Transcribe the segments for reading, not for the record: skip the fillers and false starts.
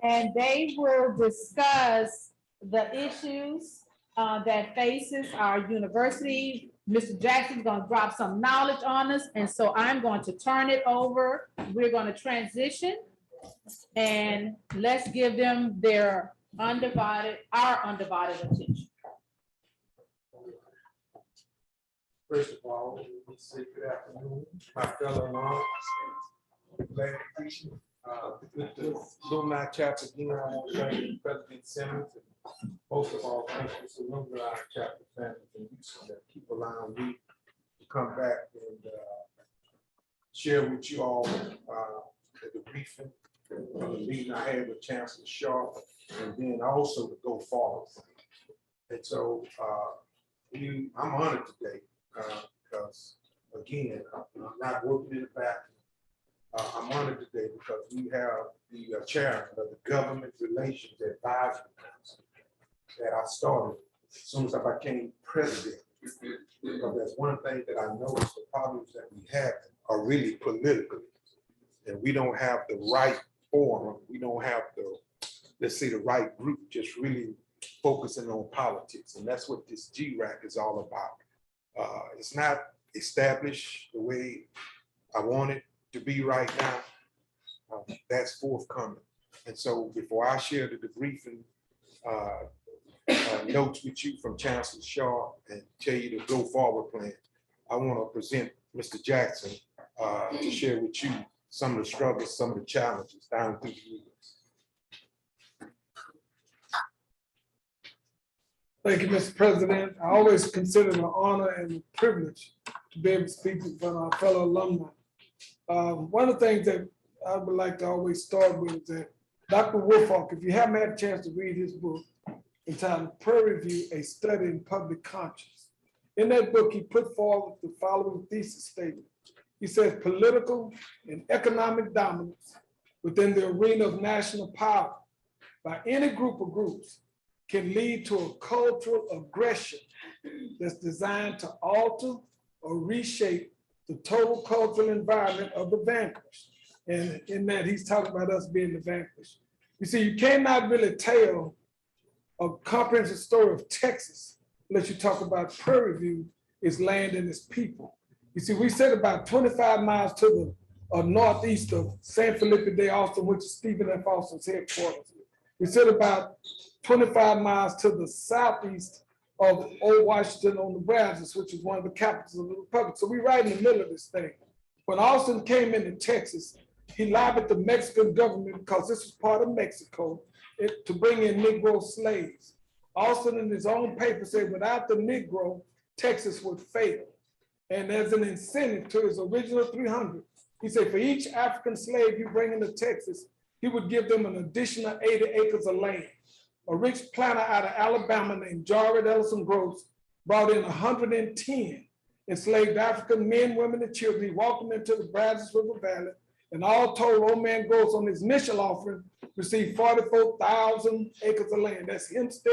and they will discuss the issues that faces our university. Mr. Jackson's gonna drop some knowledge on us, and so I'm going to turn it over. We're gonna transition, and let's give them their our undivided attention. First of all, we say good afternoon, my fellow alums. Glad to meet you. With the Alumni chapter again, I want to thank President Simmons, and most of all, thank you to Alumni chapter families and youth that keep allowing me to come back and share with you all the briefing, the meeting I had with Chancellor Sharp, and then also to go forward. And so I'm honored today because, again, I'm not working in the back. I'm honored today because we have the chairman of the Government Relations Advisory Council that I started as soon as I became president. Because that's one thing that I noticed, the problems that we have are really political. And we don't have the right forum. We don't have the, let's say, the right group just really focusing on politics. And that's what this GRAC is all about. It's not established the way I want it to be right now. That's forthcoming. And so before I share the debriefing notes with you from Chancellor Shaw and tell you the go forward plan, I want to present Mr. Jackson to share with you some of the struggles, some of the challenges down through the years. Thank you, Mr. President. I always consider it an honor and a privilege to be able to speak with our fellow alumni. One of the things that I would like to always start with is that Dr. Woolfolk, if you haven't had a chance to read his book entitled Prairie View, A Study in Public Conscience, in that book, he put forward the following thesis statement. He says, political and economic dominance within the arena of national power by any group of groups can lead to a cultural aggression that's designed to alter or reshape the total cultural environment of the vanquished. And in that, he's talking about us being the vanquished. You see, you cannot really tell a comprehensive story of Texas unless you talk about Prairie View, its land and its people. You see, we sit about 25 miles to the northeast of San Felipe de Austin, which is Stephen F. Austin's headquarters. We sit about 25 miles to the southeast of Old Washington on the Brazos, which is one of the capitals of the Republic. So we're right in the middle of this thing. When Austin came into Texas, he lobbied the Mexican government, because this was part of Mexico, to bring in Negro slaves. Austin in his own paper said without the Negro, Texas would fail. And as an incentive to his original 300, he said for each African slave you bring into Texas, he would give them an additional 80 acres of land. A rich planter out of Alabama named Jarrett Ellison Gross brought in 110 enslaved African men, women, and children. He walked them into the Brazos River Valley, and all told, old man Gross on his initial offering received 44,000 acres of land. That's Hempstead,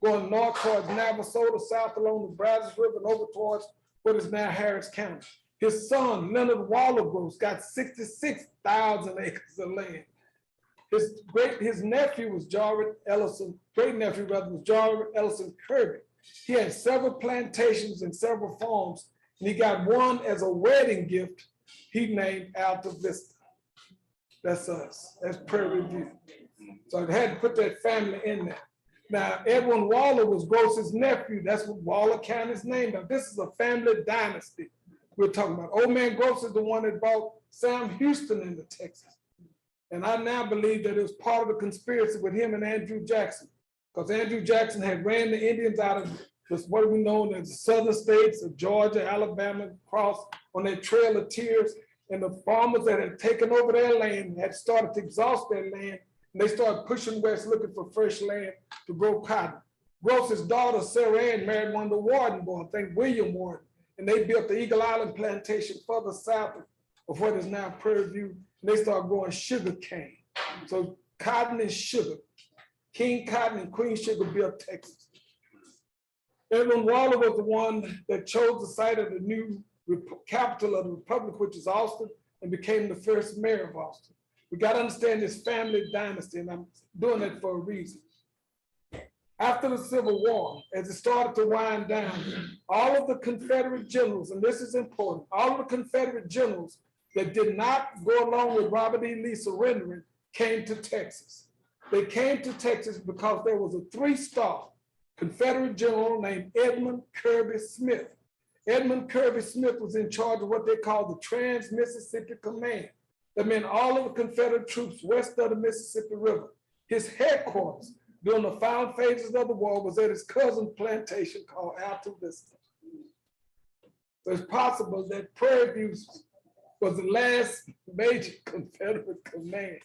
going north towards Navasota, south along the Brazos River, and over towards what is now Harris County. His son, Leonard Waller Gross, got 66,000 acres of land. His nephew was Jarrett Ellison, great nephew rather, was Jarrett Ellison Kirby. He had several plantations and several farms, and he got one as a wedding gift he named Alta Vista. That's us, that's Prairie View. So I had to put that family in there. Now, Edwin Waller was Gross's nephew. That's what Waller County is named. Now, this is a family dynasty we're talking about. Old man Gross is the one that brought Sam Houston into Texas. And I now believe that it was part of the conspiracy with him and Andrew Jackson, because Andrew Jackson had ran the Indians out of what we know as the southern states of Georgia, Alabama, across on their Trail of Tears. And the farmers that had taken over their land had started to exhaust their land, and they started pushing west looking for fresh land to grow cotton. Gross's daughter, Sarah Ann, married one of the Warden boys, I think William Warden, and they built the Eagle Island plantation further south of what is now Prairie View. And they started growing sugar cane. So cotton and sugar. King Cotton and Queen Sugar built Texas. Edwin Waller was the one that chose the site of the new capital of the Republic, which is Austin, and became the first mayor of Austin. We got to understand this family dynasty, and I'm doing that for a reason. After the Civil War, as it started to wind down, all of the Confederate generals, and this is important, all of the Confederate generals that did not go along with Robert E. Lee surrendering came to Texas. They came to Texas because there was a 3-star Confederate general named Edmund Kirby Smith. Edmund Kirby Smith was in charge of what they called the Trans-Mississippi Command. That meant all of the Confederate troops west of the Mississippi River. His headquarters during the final phases of the war was at his cousin's plantation called Alta Vista. So it's possible that Prairie View was the last major Confederate command,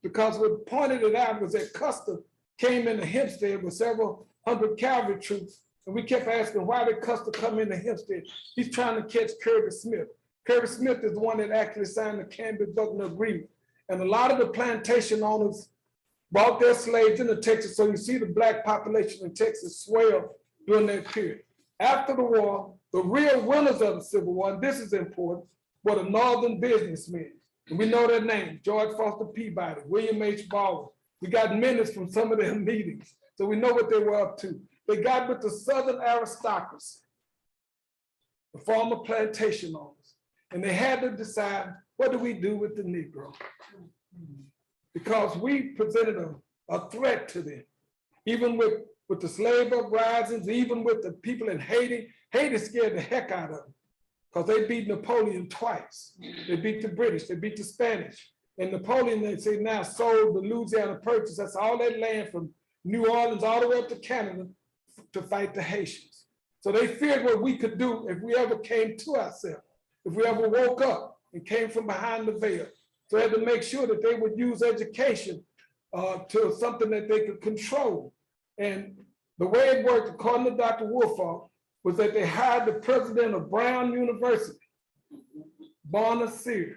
because what pointed it out was that Custer came into Hempstead with several hundred cavalry troops, and we kept asking, why did Custer come into Hempstead? He's trying to catch Kirby Smith. Kirby Smith is the one that actually signed the Canby-Buckner Agreement. And a lot of the plantation owners brought their slaves into Texas, so you see the black population in Texas swell during that period. After the war, the real winners of the Civil War, and this is important, were the Northern businessmen. And we know their names: George Foster Peabody, William H. Baldwin. We got minutes from some of their meetings, so we know what they were up to. They got with the Southern aristocracy, the former plantation owners, and they had to decide, what do we do with the Negro? Because we presented a threat to them, even with the slave uprisings, even with the people in Haiti. Haiti scared the heck out of them, because they beat Napoleon twice. They beat the British, they beat the Spanish. And Napoleon, they say, now sold the Louisiana Purchase. That's all that land from New Orleans all the way up to Canada to fight the Haitians. So they feared what we could do if we ever came to ourselves, if we ever woke up and came from behind the veil. So they had to make sure that they would use education to something that they could control. And the way it worked, according to Dr. Woolfolk, was that they hired the president of Brown University, Barnard Sears.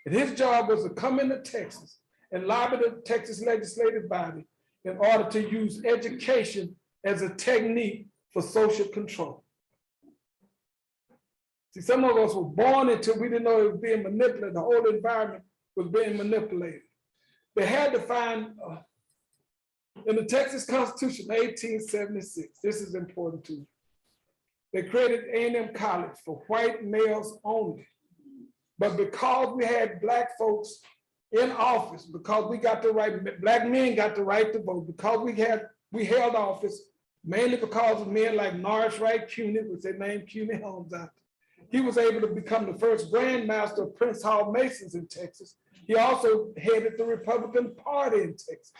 And his job was to come into Texas and lobby the Texas legislative body in order to use education as a technique for social control. See, some of us were born into, we didn't know it was being manipulated. The whole environment was being manipulated. They had to find, in the Texas Constitution, 1876, this is important too. They created A&M College for white males only. But because we had black folks in office, because we got the right, black men got the right to vote, because we held office, mainly because of men like Norris Wright Cuney, which they named Cuney Holmes after. He was able to become the first Grand Master of Prince Hall Masons in Texas. He also headed the Republican Party in Texas.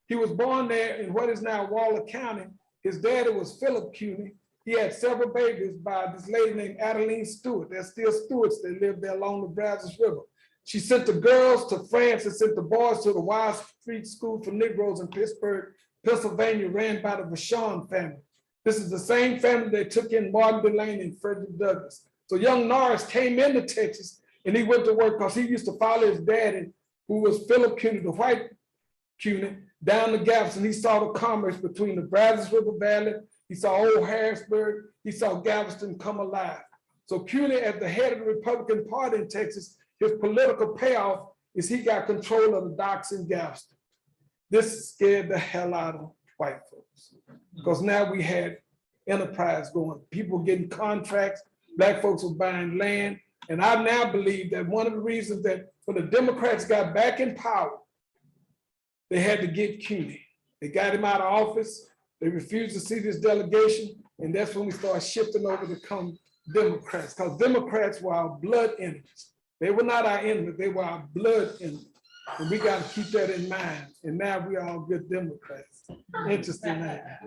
He was born there in what is now Waller County. His daddy was Philip Cuney. He had several babies by this lady named Adeline Stewart. There's still Stewarts that live there along the Brazos River. She sent the girls to France and sent the boys to the Wild Street School for Negroes in Pittsburgh, Pennsylvania, ran by the Vashon family. This is the same family that took in Martin Delany and Frederick Douglass. So young Norris came into Texas and he went to work because he used to follow his daddy, who was Philip Cuney, the white Cuney, down the Galveston. He saw the commerce between the Brazos River Valley. He saw old Harrisburg. He saw Galveston come alive. So Cuney, as the head of the Republican Party in Texas, his political payoff is he got control of the docks in Galveston. This scared the hell out of white folks, because now we had enterprise going. People were getting contracts. Black folks were buying land. And I now believe that one of the reasons that when the Democrats got back in power, they had to get Cuney. They got him out of office. They refused to see this delegation. And that's when we started shifting over to become Democrats, because Democrats were our blood enemies. They were not our enemies, they were our blood enemies. And we got to keep that in mind. And now we are all good Democrats. Interesting that.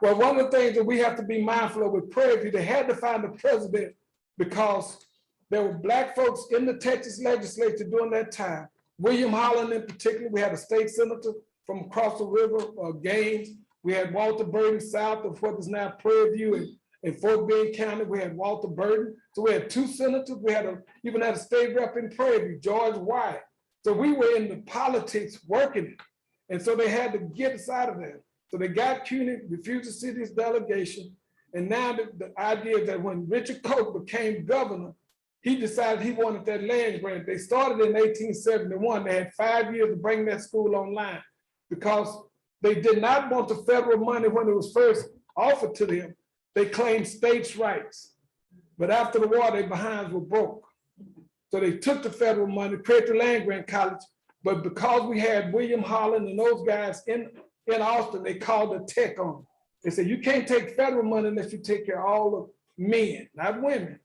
Well, one of the things that we have to be mindful of with Prairie View, they had to find a president because there were black folks in the Texas legislature during that time. William Holland in particular, we had a state senator from across the river, Gaines. We had Walter Burden south of what is now Prairie View in Fort Bend County. We had Walter Burden. So we had two senators. We had even had a state rep in Prairie View, George Wyatt. So we were in the politics working it. And so they had to get us out of there. So they got Cuney, refused to see this delegation. And now the idea is that when Richard Koch became governor, he decided he wanted that land grant. They started in 1871. They had 5 years to bring that school online because they did not want the federal money when it was first offered to them. They claimed states' rights. But after the war, their behinds were broke. So they took the federal money, created the land grant college. But because we had William Holland and those guys in Austin, they called the tech on them. They said, you can't take federal money unless you take care of all the men, not women,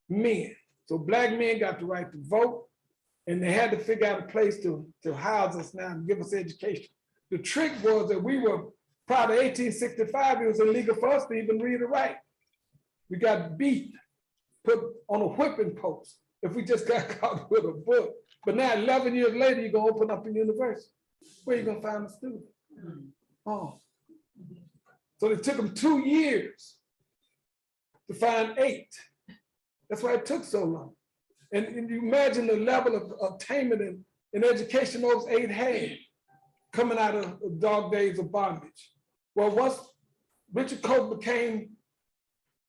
men. So black men got the right to vote, and they had to figure out a place to house us now and give us education. The trick was that we were, prior to 1865, it was illegal for us to even read or write. We got beat, put on a whipping post if we just got caught with a book. But now 11 years later, you're gonna open up a university. Where you gonna find a student? Oh. So it took them 2 years to find 8. That's why it took so long. And you imagine the level of attainment in education those 8 had coming out of the dog days of bondage. Well, once Richard Coke became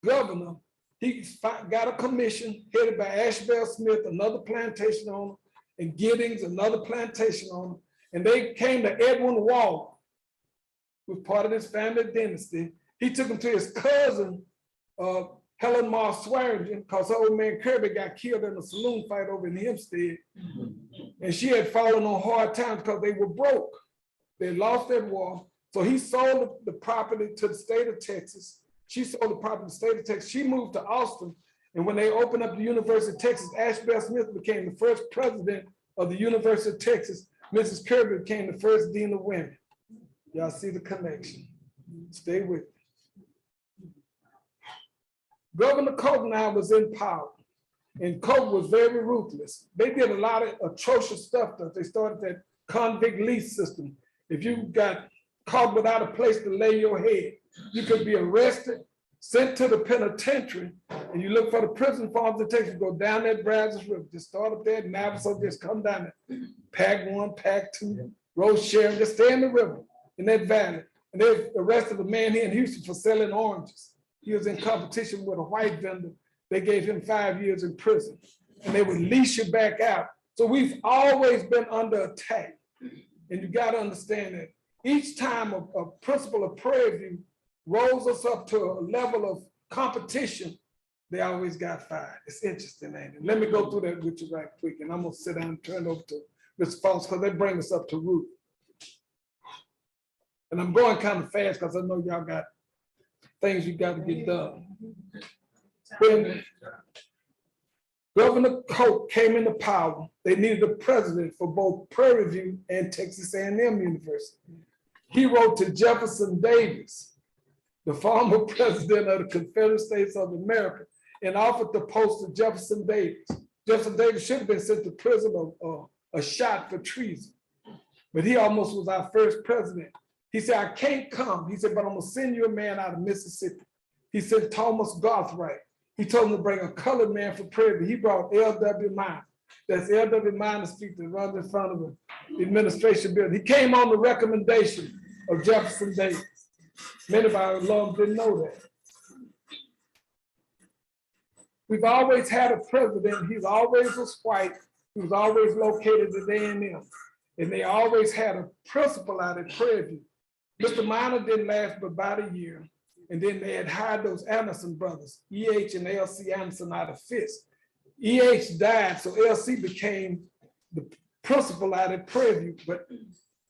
governor, he got a commission headed by Ashbel Smith, another plantation owner, and Giddings, another plantation owner. And they came to Edwin Wall, who was part of this family dynasty. He took him to his cousin, Helen Mar Swearingen, because her old man Kirby got killed in a saloon fight over in Hempstead. And she had fallen on hard times because they were broke. They lost that war. So he sold the property to the state of Texas. She sold the property to the state of Texas. She moved to Austin. And when they opened up the University of Texas, Ashbel Smith became the first president of the University of Texas. Mrs. Kirby became the first dean of women. Y'all see the connection. Stay with me. Governor Coke now was in power, and Coke was very ruthless. They did a lot of atrocious stuff. They started that convict lease system. If you got caught without a place to lay your head, you could be arrested, sent to the penitentiary, and you look for the prison farms that takes you, go down that Brazos River, just start up there, Navajo, just come down there, pack 1, pack 2, road sharing, just stay in the river, in that valley. And they arrested a man here in Houston for selling oranges. He was in competition with a white vendor. They gave him 5 years in prison, and they would leash you back out. So we've always been under attack. And you got to understand that each time a principal of Prairie View rolls us up to a level of competition, they always got fired. It's interesting, ain't it? Let me go through that with you right quick, and I'm gonna sit down and turn it over to Mr. Fox, because they bring us up to Ruth. And I'm going kind of fast because I know y'all got things you got to get done. When Governor Coke came into power, they needed a president for both Prairie View and Texas A&M University. He wrote to Jefferson Davis, the former president of the Confederate States of America, and offered the post to Jefferson Davis. Jefferson Davis should have been sent to prison or a shot for treason, but he almost was our first president. He said, I can't come. He said, but I'm gonna send you a man out of Mississippi. He sent Thomas Garthright. He told him to bring a colored man for Prairie View. He brought L.W. Minor. That's L.W. Minor Street that runs in front of the administration building. He came on the recommendation of Jefferson Davis. Many of our alums didn't know that. We've always had a president. He's always was white. He was always located at A&M. And they always had a principal out at Prairie View. Mr. Minor didn't last but about a year. And then they had hired those Anderson brothers, E.H. and L.C. Anderson out of Fisk. E.H. died, so L.C. became the principal out at Prairie View. But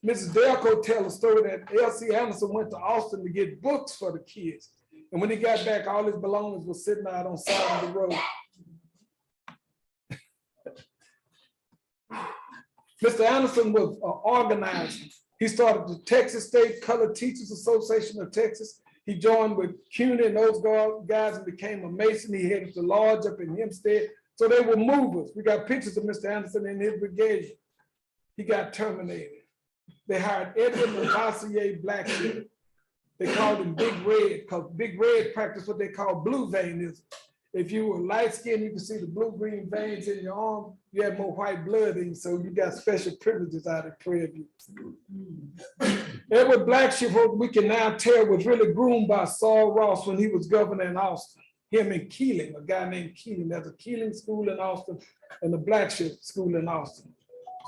Mrs. Delco tells a story that L.C. Anderson went to Austin to get books for the kids. And when he got back, all his belongings were sitting out on the side of the road. Mr. Anderson was an organizer. He started the Texas State Colored Teachers Association of Texas. He joined with CUNY and those guys and became a Mason. He headed the lodge up in Hempstead. So they were movers. We got pictures of Mr. Anderson in his brigade. He got terminated. They hired Edwin Lavoisier Blackshear. They called him Big Red because Big Red practiced what they call blue veinism. If you were light skinned, you could see the blue-green veins in your arm. You had more white blood in you, so you got special privileges out of Prairie View. Edward Blackshear, we can now tell, was really groomed by Saul Ross when he was governor in Austin. him and Keeling, a guy named Keeling. There's a Keeling school in Austin and the Blackshirt school in Austin.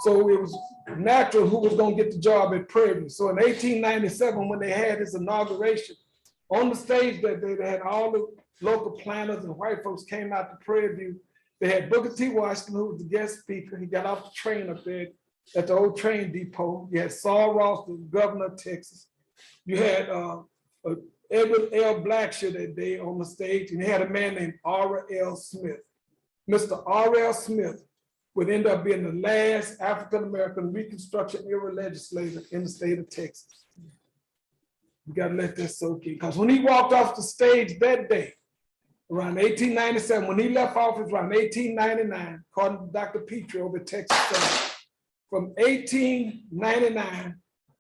So it was natural who was gonna get the job at Prairie View. So in 1897, when they had his inauguration, on the stage that day, they had all the local planners and white folks came out to Prairie View. They had Booker T. Washington, who was the guest speaker. He got off the train up there at the old train depot. You had Saul Ross, the governor of Texas. You had Edward L. Blackshear that day on the stage, and you had a man named R. L. Smith. Mr. R. L. Smith would end up being the last African-American Reconstruction era legislator in the state of Texas. You gotta let that soak in, because when he walked off the stage that day, around 1897, when he left office around 1899, according to Dr. Petrie over at Texas State, from 1899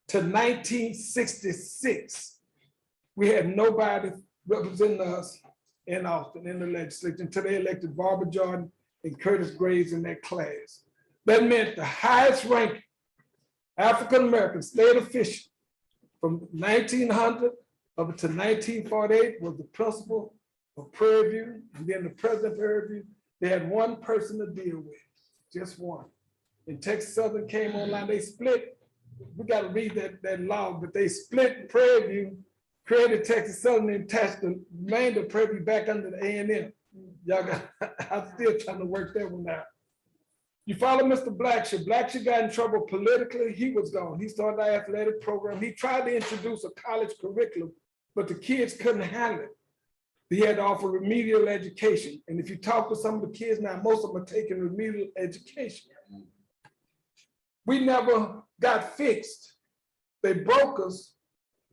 to 1966, we had nobody representing us in Austin in the legislature until they elected Barbara Jordan and Curtis Graves in that class. That meant the highest ranking African-American state official from 1900 up to 1948 was the principal of Prairie View, and then the president of Prairie View. They had one person to deal with, just one. And Texas Southern came online, they split. We got to read that law, but they split Prairie View, created Texas Southern, and attached the remainder of Prairie View back under the A&M. Y'all got, I'm still trying to work that one out. You follow Mr. Blackshear. Blackshear got in trouble politically. He was gone. He started our athletic program. He tried to introduce a college curriculum, but the kids couldn't handle it. He had to offer remedial education. And if you talk to some of the kids now, most of them are taking remedial education. We never got fixed. They broke us.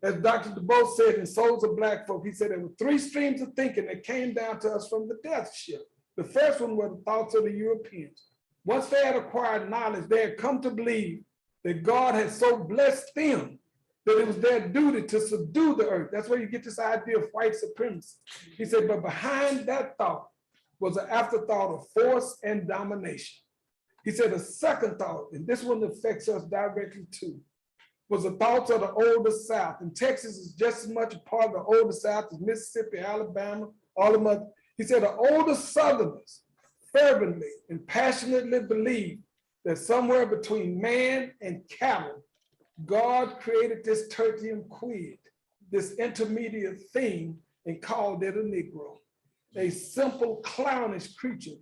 As Dr. DuBose said in Souls of Black Folk, he said there were three streams of thinking that came down to us from the death ship. The first one were the thoughts of the Europeans. Once they had acquired knowledge, they had come to believe that God had so blessed them that it was their duty to subdue the earth. That's where you get this idea of white supremacy. He said, but behind that thought was an afterthought of force and domination. He said a second thought, and this one affects us directly too, was the thoughts of the older South. And Texas is just as much a part of the older South as Mississippi, Alabama, all of them. He said the older Southerners fervently and passionately believed that somewhere between man and cattle, God created this tertium quid, this intermediate thing, and called it a Negro, a simple clownish creature,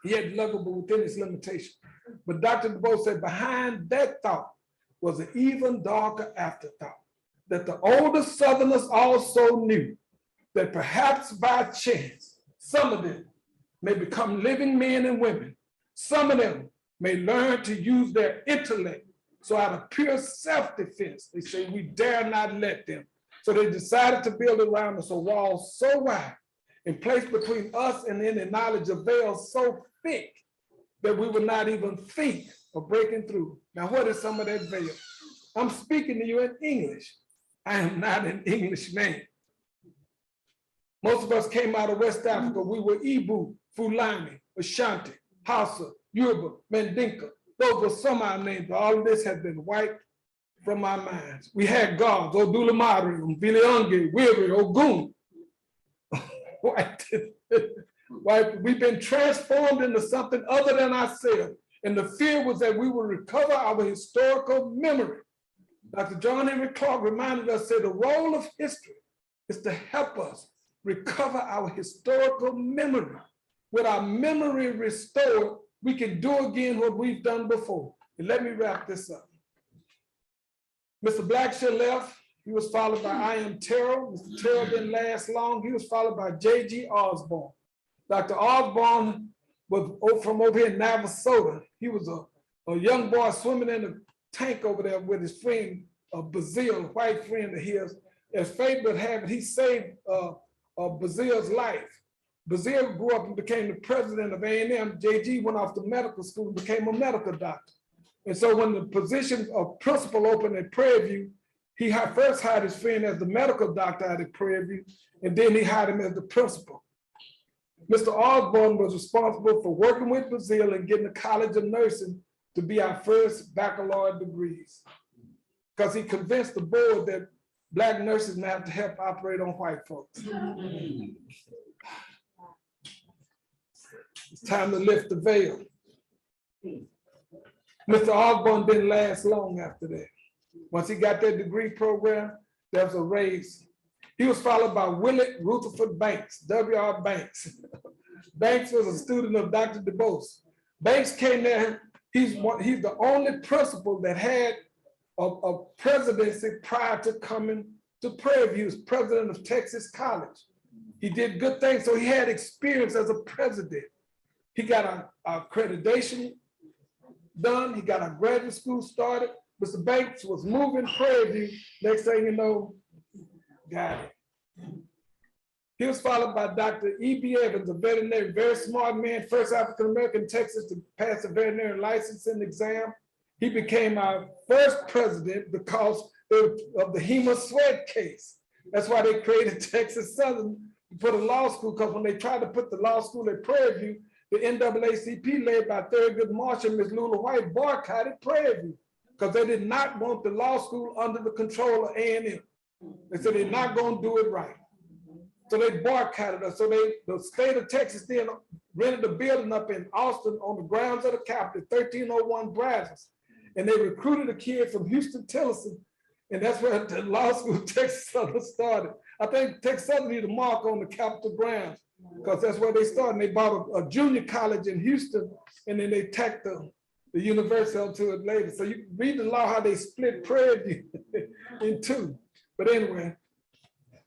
yet lovable within its limitation. But Dr. DuBose said behind that thought was an even darker afterthought, that the older Southerners also knew that perhaps by chance, some of them may become living men and women. Some of them may learn to use their intellect. So out of pure self-defense, they say, we dare not let them. So they decided to build around us a wall so wide and placed between us and any knowledge of veil so thick that we would not even think of breaking through. Now, what is some of that veil? I'm speaking to you in English. I am not an English man. Most of us came out of West Africa. We were Ibu, Fulani, Ashanti, Hausa, Yoruba, Mandinka. Those were some of our names, but all of this has been wiped from our minds. We had gods, Odulamari, Umbiliange, Wiri, Ogun. We've been transformed into something other than ourselves. And the fear was that we would recover our historical memory. Dr. John Henry Clark reminded us that the role of history is to help us recover our historical memory. With our memory restored, we can do again what we've done before. And let me wrap this up. Mr. Blackshear left. He was followed by I. M. Terrell. Mr. Terrell didn't last long. He was followed by J.G. Osborne. Dr. Osborne was from over here in Navasota. He was a young boy swimming in a tank over there with his friend, Bazille, a white friend of his. As fate would have it, he saved Bazille's life. Bazille grew up and became the president of A&M. JG went off to medical school and became a medical doctor. And so when the position of principal opened at Prairie View, he first hired his friend as the medical doctor out at Prairie View, and then he hired him as the principal. Mr. Osborne was responsible for working with Bazille and getting the College of Nursing to be our first baccalaureate degrees, because he convinced the board that black nurses now have to help operate on white folks. It's time to lift the veil. Mr. Osborne didn't last long after that. Once he got that degree program, there was a raise. He was followed by Willett Rutherford Banks, W.R. Banks. Banks was a student of Dr. DuBose. Banks came there, he's the only principal that had a presidency prior to coming to Prairie View. He was president of Texas College. He did good things, so he had experience as a president. He got a accreditation done, he got a graduate school started. Mr. Banks was moving Prairie View. Next thing you know, got it. He was followed by Dr. E.B. Evans, a veterinarian, very smart man, first African-American in Texas to pass a veterinary licensing exam. He became our first president because of the Hema Sweat case. That's why they created Texas Southern to put a law school, because when they tried to put the law school at Prairie View, the NAACP led by Thurgood Marshall and Ms. Lula White boycotted Prairie View because they did not want the law school under the control of A&M. They said they're not going to do it right. So they boycotted us. So the state of Texas then rented a building up in Austin on the grounds of the Capitol, 1301 Brazos. And they recruited a kid from Houston, Tennessee. And that's where the law school Texas Southern started. I think Texas Southern needed a mark on the Capitol grounds because that's where they started. And they bought a junior college in Houston, and then they tacked the university onto it later. So you read the law, how they split Prairie View in two. But anyway,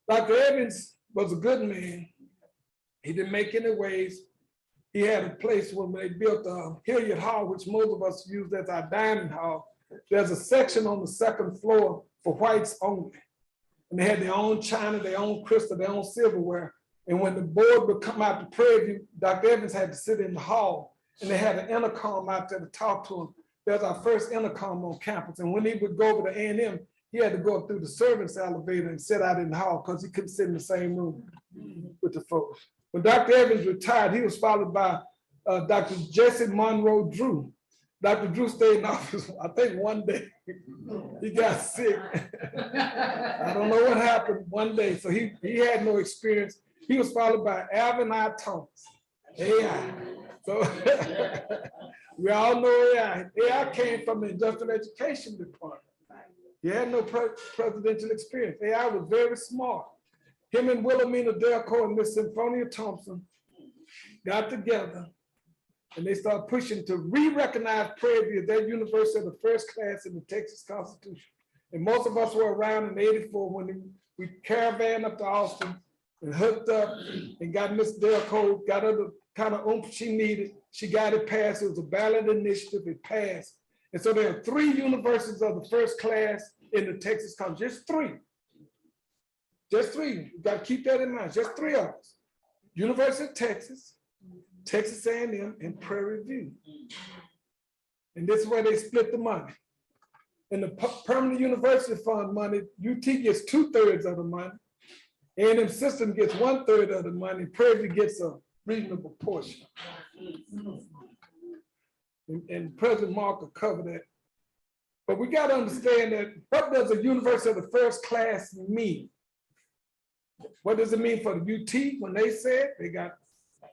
Dr. Evans was a good man. He didn't make any waves. He had a place when they built Hilliard Hall, which most of us use as our dining hall. There's a section on the second floor for whites only. And they had their own china, their own crystal, their own silverware. And when the board would come out to Prairie View, Dr. Evans had to sit in the hall, and they had an intercom out there to talk to him. That was our first intercom on campus. And when he would go over to A&M, he had to go up through the servants elevator and sit out in the hall because he couldn't sit in the same room with the folks. When Dr. Evans retired, he was followed by Dr. Jesse Monroe Drew. Dr. Drew stayed in office, I think one day. He got sick. I don't know what happened one day. So he had no experience. He was followed by Alvin I. Thomas, AI. So we all know AI. AI came from the industrial education department. He had no presidential experience. AI was very smart. Him and Wilhelmina Delco and Miss Symphonia Thompson got together, and they started pushing to re-recognize Prairie View as their university of the first class in the Texas Constitution. And most of us were around in '84 when we caravaned up to Austin and hooked up and got Miss Delco, got her the kind of oomph she needed. She got it passed. It was a ballot initiative. It passed. And so there are 3 universities of the first class in the Texas Constitution, just 3. Just 3, you got to keep that in mind, just 3 of us. University of Texas, Texas A&M, and Prairie View. And this is where they split the money. And the permanent university fund money, UT gets 2/3 of the money, A&M system gets 1/3 of the money, Prairie View gets a reasonable portion. And President Mark will cover that. But we got to understand that what does a university of the first class mean? What does it mean for the UT when they said they got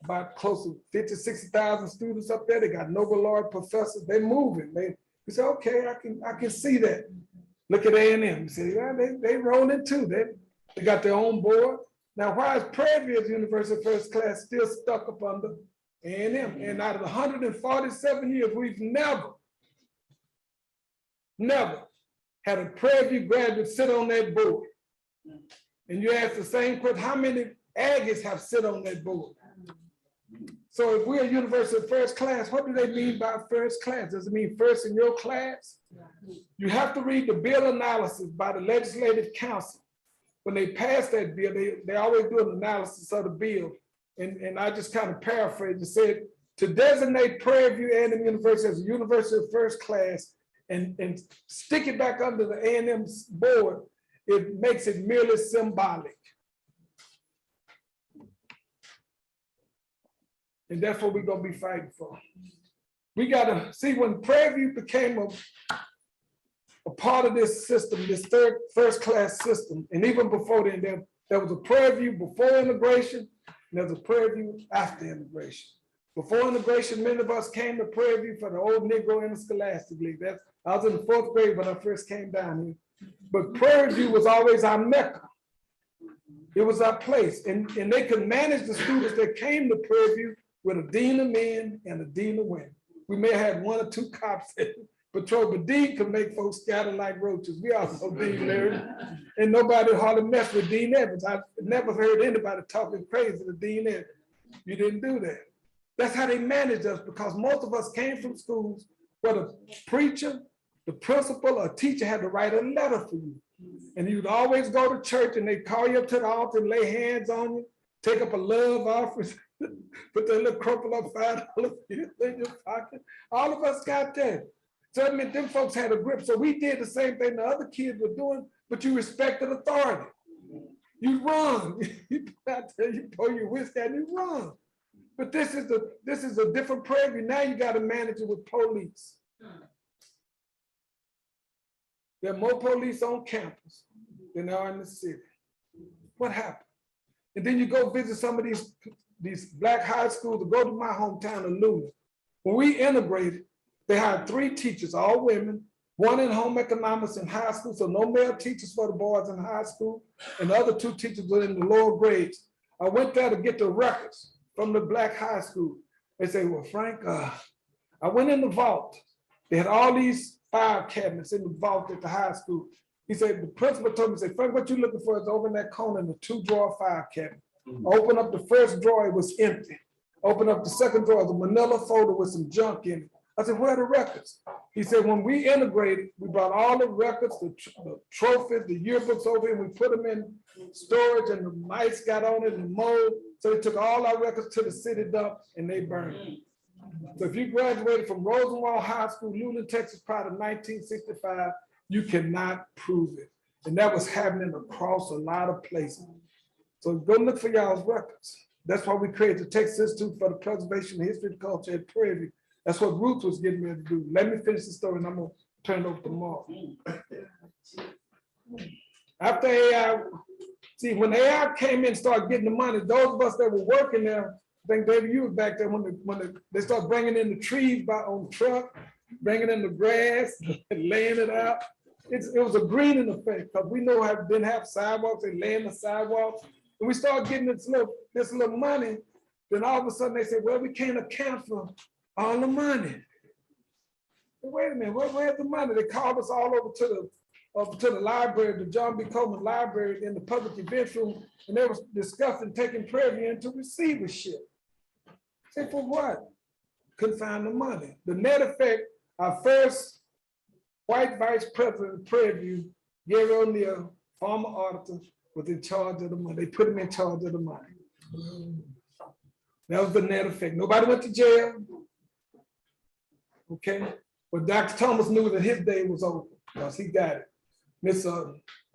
about close to 50, 60,000 students up there? They got Nobel laureate professors. They're moving. We say, okay, I can see that. Look at A&M. You say, yeah, they rolling too. They got their own board. Now, why is Prairie View University of first class still stuck up under A&M? And out of 147 years, we've never had a Prairie View graduate sit on that board. And you ask the same question, how many Aggies have sit on that board? So if we're a university of first class, what do they mean by first class? Does it mean first in your class? You have to read the bill analysis by the Legislative Council. When they pass that bill, they always do an analysis of the bill. And I just kind of paraphrase and said, to designate Prairie View A&M University as a university of first class and stick it back under the A&M board, it makes it merely symbolic. And that's what we're gonna be fighting for. We gotta see when Prairie View became a part of this system, this first class system. And even before then, there was a Prairie View before integration, and there's a Prairie View after integration. Before integration, many of us came to Prairie View for the old Negro Interscholastic League. I was in the 4th grade when I first came down here. But Prairie View was always our Mecca. It was our place. And they could manage the students that came to Prairie View with a dean of men and a dean of women. We may have had 1 or 2 cops that patrol, but Dean could make folks scatter like roaches. We all know Dean Larry. And nobody hardly messed with Dean Evans. I've never heard anybody talking crazy to Dean Evans. You didn't do that. That's how they managed us, because most of us came from schools where the preacher, the principal, or teacher had to write a letter for you. And you'd always go to church and they'd call you up to the altar and lay hands on you, take up a love offering, put that little crumple up $5 in your pocket. All of us got that. So I mean, them folks had a grip. So we did the same thing the other kids were doing, but you respected authority. You run. You pull your whiskey and you run. But this is a different Prairie View. Now you got to manage it with police. There are more police on campus than there are in the city. What happened? And then you go visit some of these black high schools, or go to my hometown of Alumni. When we integrated, they hired 3 teachers, all women, 1 in home economics in high school, so no male teachers for the boys in high school, and the other 2 teachers were in the lower grades. I went there to get the records from the black high school. They say, well, Frank, I went in the vault. They had all these file cabinets in the vault at the high school. He said, the principal told me, he said, Frank, what you're looking for is over in that corner in the 2-drawer file cabinet. Open up the first drawer, it was empty. Open up the second drawer, the manila folder with some junk in it. I said, where are the records? He said, when we integrated, we brought all the records, the trophies, the yearbooks over, and we put them in storage, and the mice got on it and the mold. So they took all our records to the city dump and they burned them. So if you graduated from Rosenwald High School, Newland, Texas, prior to 1965, you cannot prove it. And that was happening across a lot of places. So go look for y'all's records. That's why we created the Texas Institute for the Preservation of History and Culture at Prairie View. That's what Ruth was getting ready to do. Let me finish the story and I'm gonna turn it over to Mark. After AI, see, when AI came in and started getting the money, those of us that were working there, I think David, you were back there when they started bringing in the trees on truck, bringing in the grass, and laying it out. It was a greening effect, because we know how didn't have sidewalks, they laying the sidewalks. And we started getting this little money, then all of a sudden they said, well, we can't account for all the money. But wait a minute, where's the money? They called us all over to the library, the John B. Coleman Library in the public events room, and they were discussing taking Prairie View into receivership. Say, for what? Couldn't find the money. The net effect, our first white vice president of Prairie View, Gary O'Neill, former auditor, was in charge of the money. They put him in charge of the money. That was the net effect. Nobody went to jail. Okay, but Dr. Thomas knew that his day was over because he got it. Miss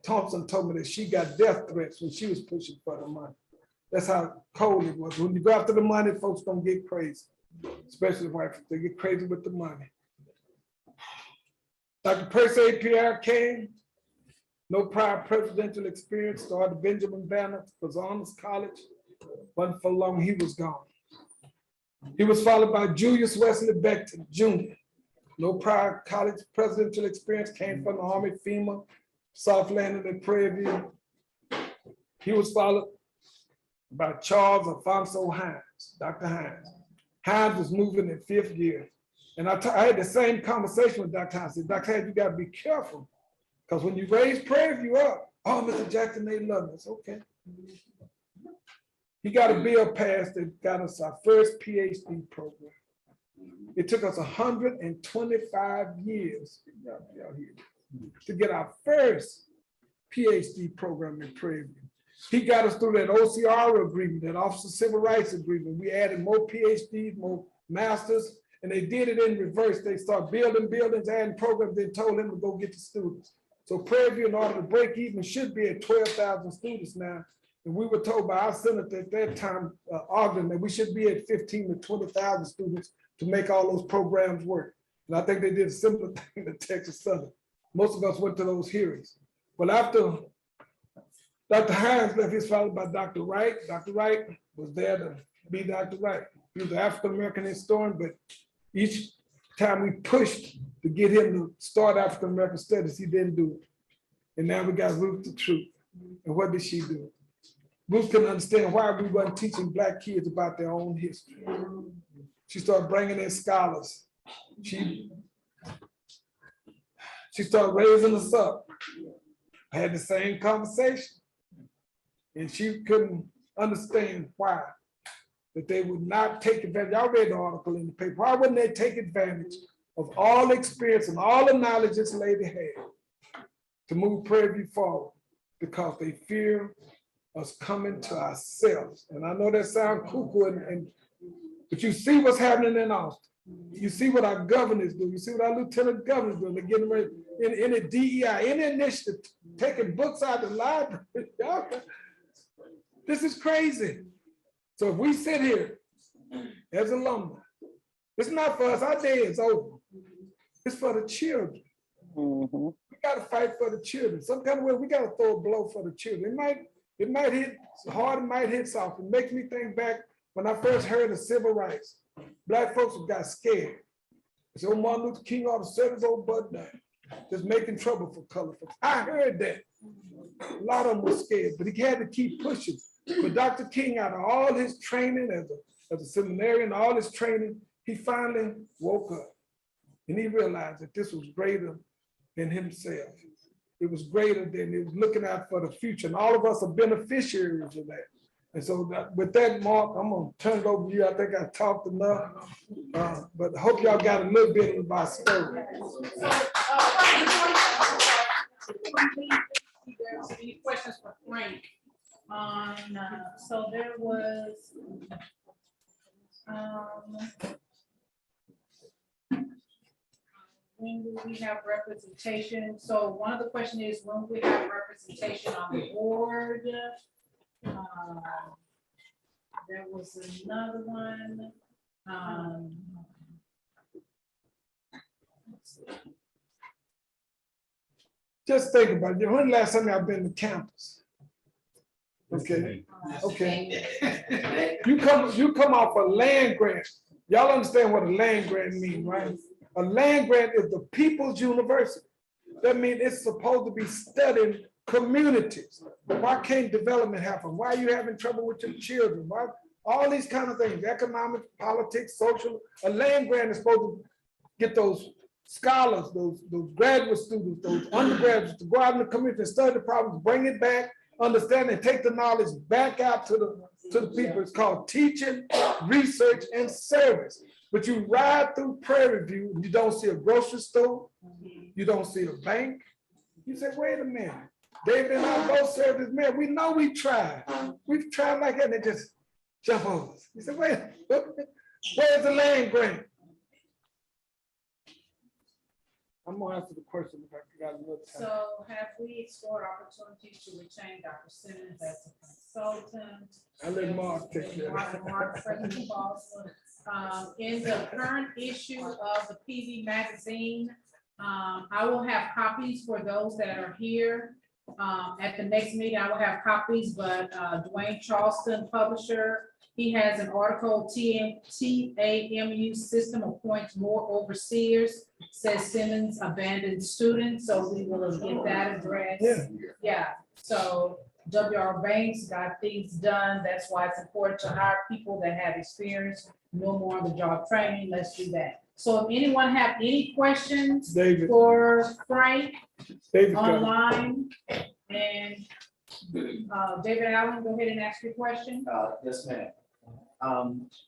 Thompson told me that she got death threats when she was pushing for the money. That's how cold it was. When you go after the money, folks gonna get crazy, especially white folks. They get crazy with the money. Dr. Percy Pierre came, no prior presidential experience, started Benjamin Banner, was honors college, but for long he was gone. He was followed by Julius Wesley Becton, Jr. No prior college presidential experience, came from the Army, FEMA, soft landing at Prairie View. He was followed by Charles Alfonso Hines, Dr. Hines. Hines was moving in 5th year. And I had the same conversation with Dr. Hines. I said, Dr. Hines, you gotta be careful, because when you raise Prairie View up, oh, Mr. Jackson, they love us, okay. He got a bill passed that got us our first PhD program. It took us 125 years to get our first PhD program in Prairie View. He got us through that OCR agreement, that Officer Civil Rights Agreement. We added more PhDs, more masters, and they did it in reverse. They started building buildings, adding programs, then told him to go get the students. So Prairie View, in order to break even, should be at 12,000 students now. And we were told by our senator at that time, Ogden, that we should be at 15,000 to 20,000 students to make all those programs work. And I think they did a similar thing to Texas Southern. Most of us went to those hearings. But after Dr. Hines left, he was followed by Dr. Wright. Dr. Wright was there to be Dr. Wright. He was an African-American historian, but each time we pushed to get him to start African-American studies, he didn't do it. And now we got Ruth the Truth. And what did she do? Ruth couldn't understand why we weren't teaching Black kids about their own history. She started bringing in scholars. She started raising us up. I had the same conversation. And she couldn't understand why that they would not take advantage. I read the article in the paper. Why wouldn't they take advantage of all the experience and all the knowledge this lady had to move Prairie View forward? Because they fear us coming to ourselves. And I know that sounds cuckoo, but you see what's happening in Austin. You see what our governors do. You see what our lieutenant governors do. They're getting ready in a DEI, any initiative, taking books out of the library. This is crazy. So if we sit here as alumni, it's not for us. Our day is over. It's for the children. Mm-hmm. We got to fight for the children. Some kind of way we got to throw a blow for the children. It might hit hard, it might hit soft. It makes me think back when I first heard of civil rights. Black folks got scared. So Martin Luther King ought to set his old butt down, just making trouble for color folks. I heard that. A lot of them were scared, but he had to keep pushing. But Dr. King, out of all his training as a seminarian, all his training, he finally woke up and he realized that this was greater than himself. It was greater than it was looking out for the future. And all of us are beneficiaries of that. And so with that, Mark, I'm gonna turn it over to you. I think I talked enough, but I hope y'all got a little bit of my story. Any questions for Frank? So there was, when do we have representation? So one of the questions is when we have representation on the board. There was another one. Just think about it. When last time I've been to campus? Okay. You come off a land grant. Y'all understand what a land grant means, right? A land grant is the people's university. That means it's supposed to be studying communities. Why can't development happen? Why are you having trouble with your children? Why? All these kind of things, economic, politics, social. A land grant is supposed to get those scholars, those graduate students, those undergraduates to go out in the community and study the problems, bring it back, understand and take the knowledge back out to the people. It's called teaching, research, and service. But you ride through Prairie View and you don't see a grocery store, you don't see a bank. You say, wait a minute. David and I both served as mayor. We know we tried. We've tried like that and they just jump over us. You say, wait, where's the land grant? I'm gonna answer the question if I got another time. So have we explored opportunities to retain Dr. Simmons as a consultant? I let Mark take care of it. Mark, President Boston. In the current issue of the PV magazine, I will have copies for those that are here. At the next meeting, I will have copies, but Dwayne Charleston, publisher, he has an article, TAMU system appoints more overseers, says Simmons abandoned students, so we will get that addressed. Yeah, so W.R. Banks got things done. That's why it's important to hire people that have experience, no more on the job training. Let's do that. So if anyone have any questions David. for Frank David, online, and David Allen, go ahead and ask your question. Yes, ma'am.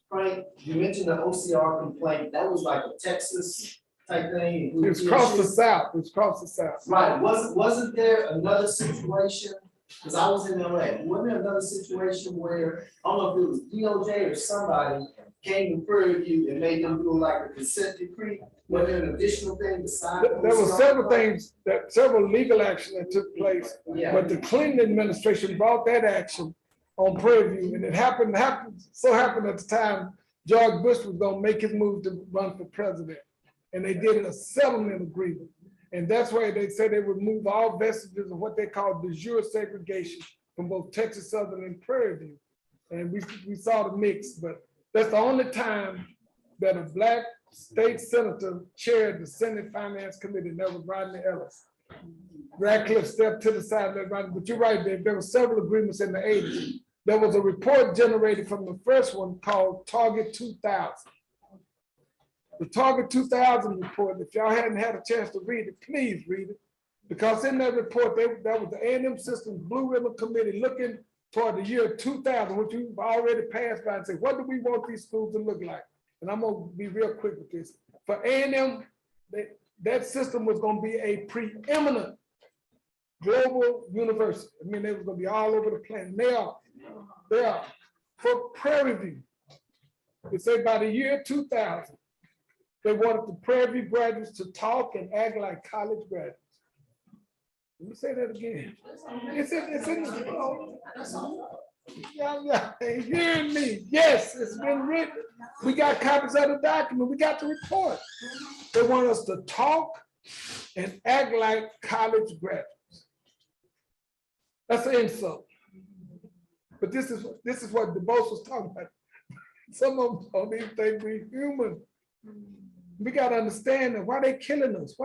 Frank, you mentioned the OCR complaint. That was like a Texas type thing. It was across the South. It was across the South. Right. Wasn't there another situation? Because I was in LA. Wasn't there another situation where, I don't know if it was DOJ or somebody came to Prairie View and made them do like a consent decree? Was there an additional thing besides? There were several things, several legal action that took place, Yeah. but the Clinton administration brought that action on Prairie View, and it so happened at the time George Bush was gonna make his move to run for president, and they did a settlement agreement. And that's why they said they would remove all vestiges of what they call de jure segregation from both Texas Southern and Prairie View. And we saw the mix, but that's the only time that a Black state senator chaired the Senate Finance Committee, and that was Rodney Ellis. Radcliffe stepped to the side, but you're right, there were several agreements in the 80s. There was a report generated from the first one called Target 2000. The Target 2000 report, if y'all hadn't had a chance to read it, please read it. Because in that report, that was the A&M Systems Blue Ribbon Committee looking toward the year 2000, which we've already passed by, and say, what do we want these schools to look like? And I'm gonna be real quick with this. For A&M, that system was gonna be a preeminent global university. I mean, they was gonna be all over the planet. They are. For Prairie View, they say by the year 2000, they wanted the Prairie View graduates to talk and act like college graduates. Let me say that again. It's in the, yeah, hearing me. Yes, it's been written. We got copies of the document. We got the report. They want us to talk and act like college graduates. That's an insult. But this is what DuBose was talking about. Some of them don't even think we're human. We got to understand that why they killing us.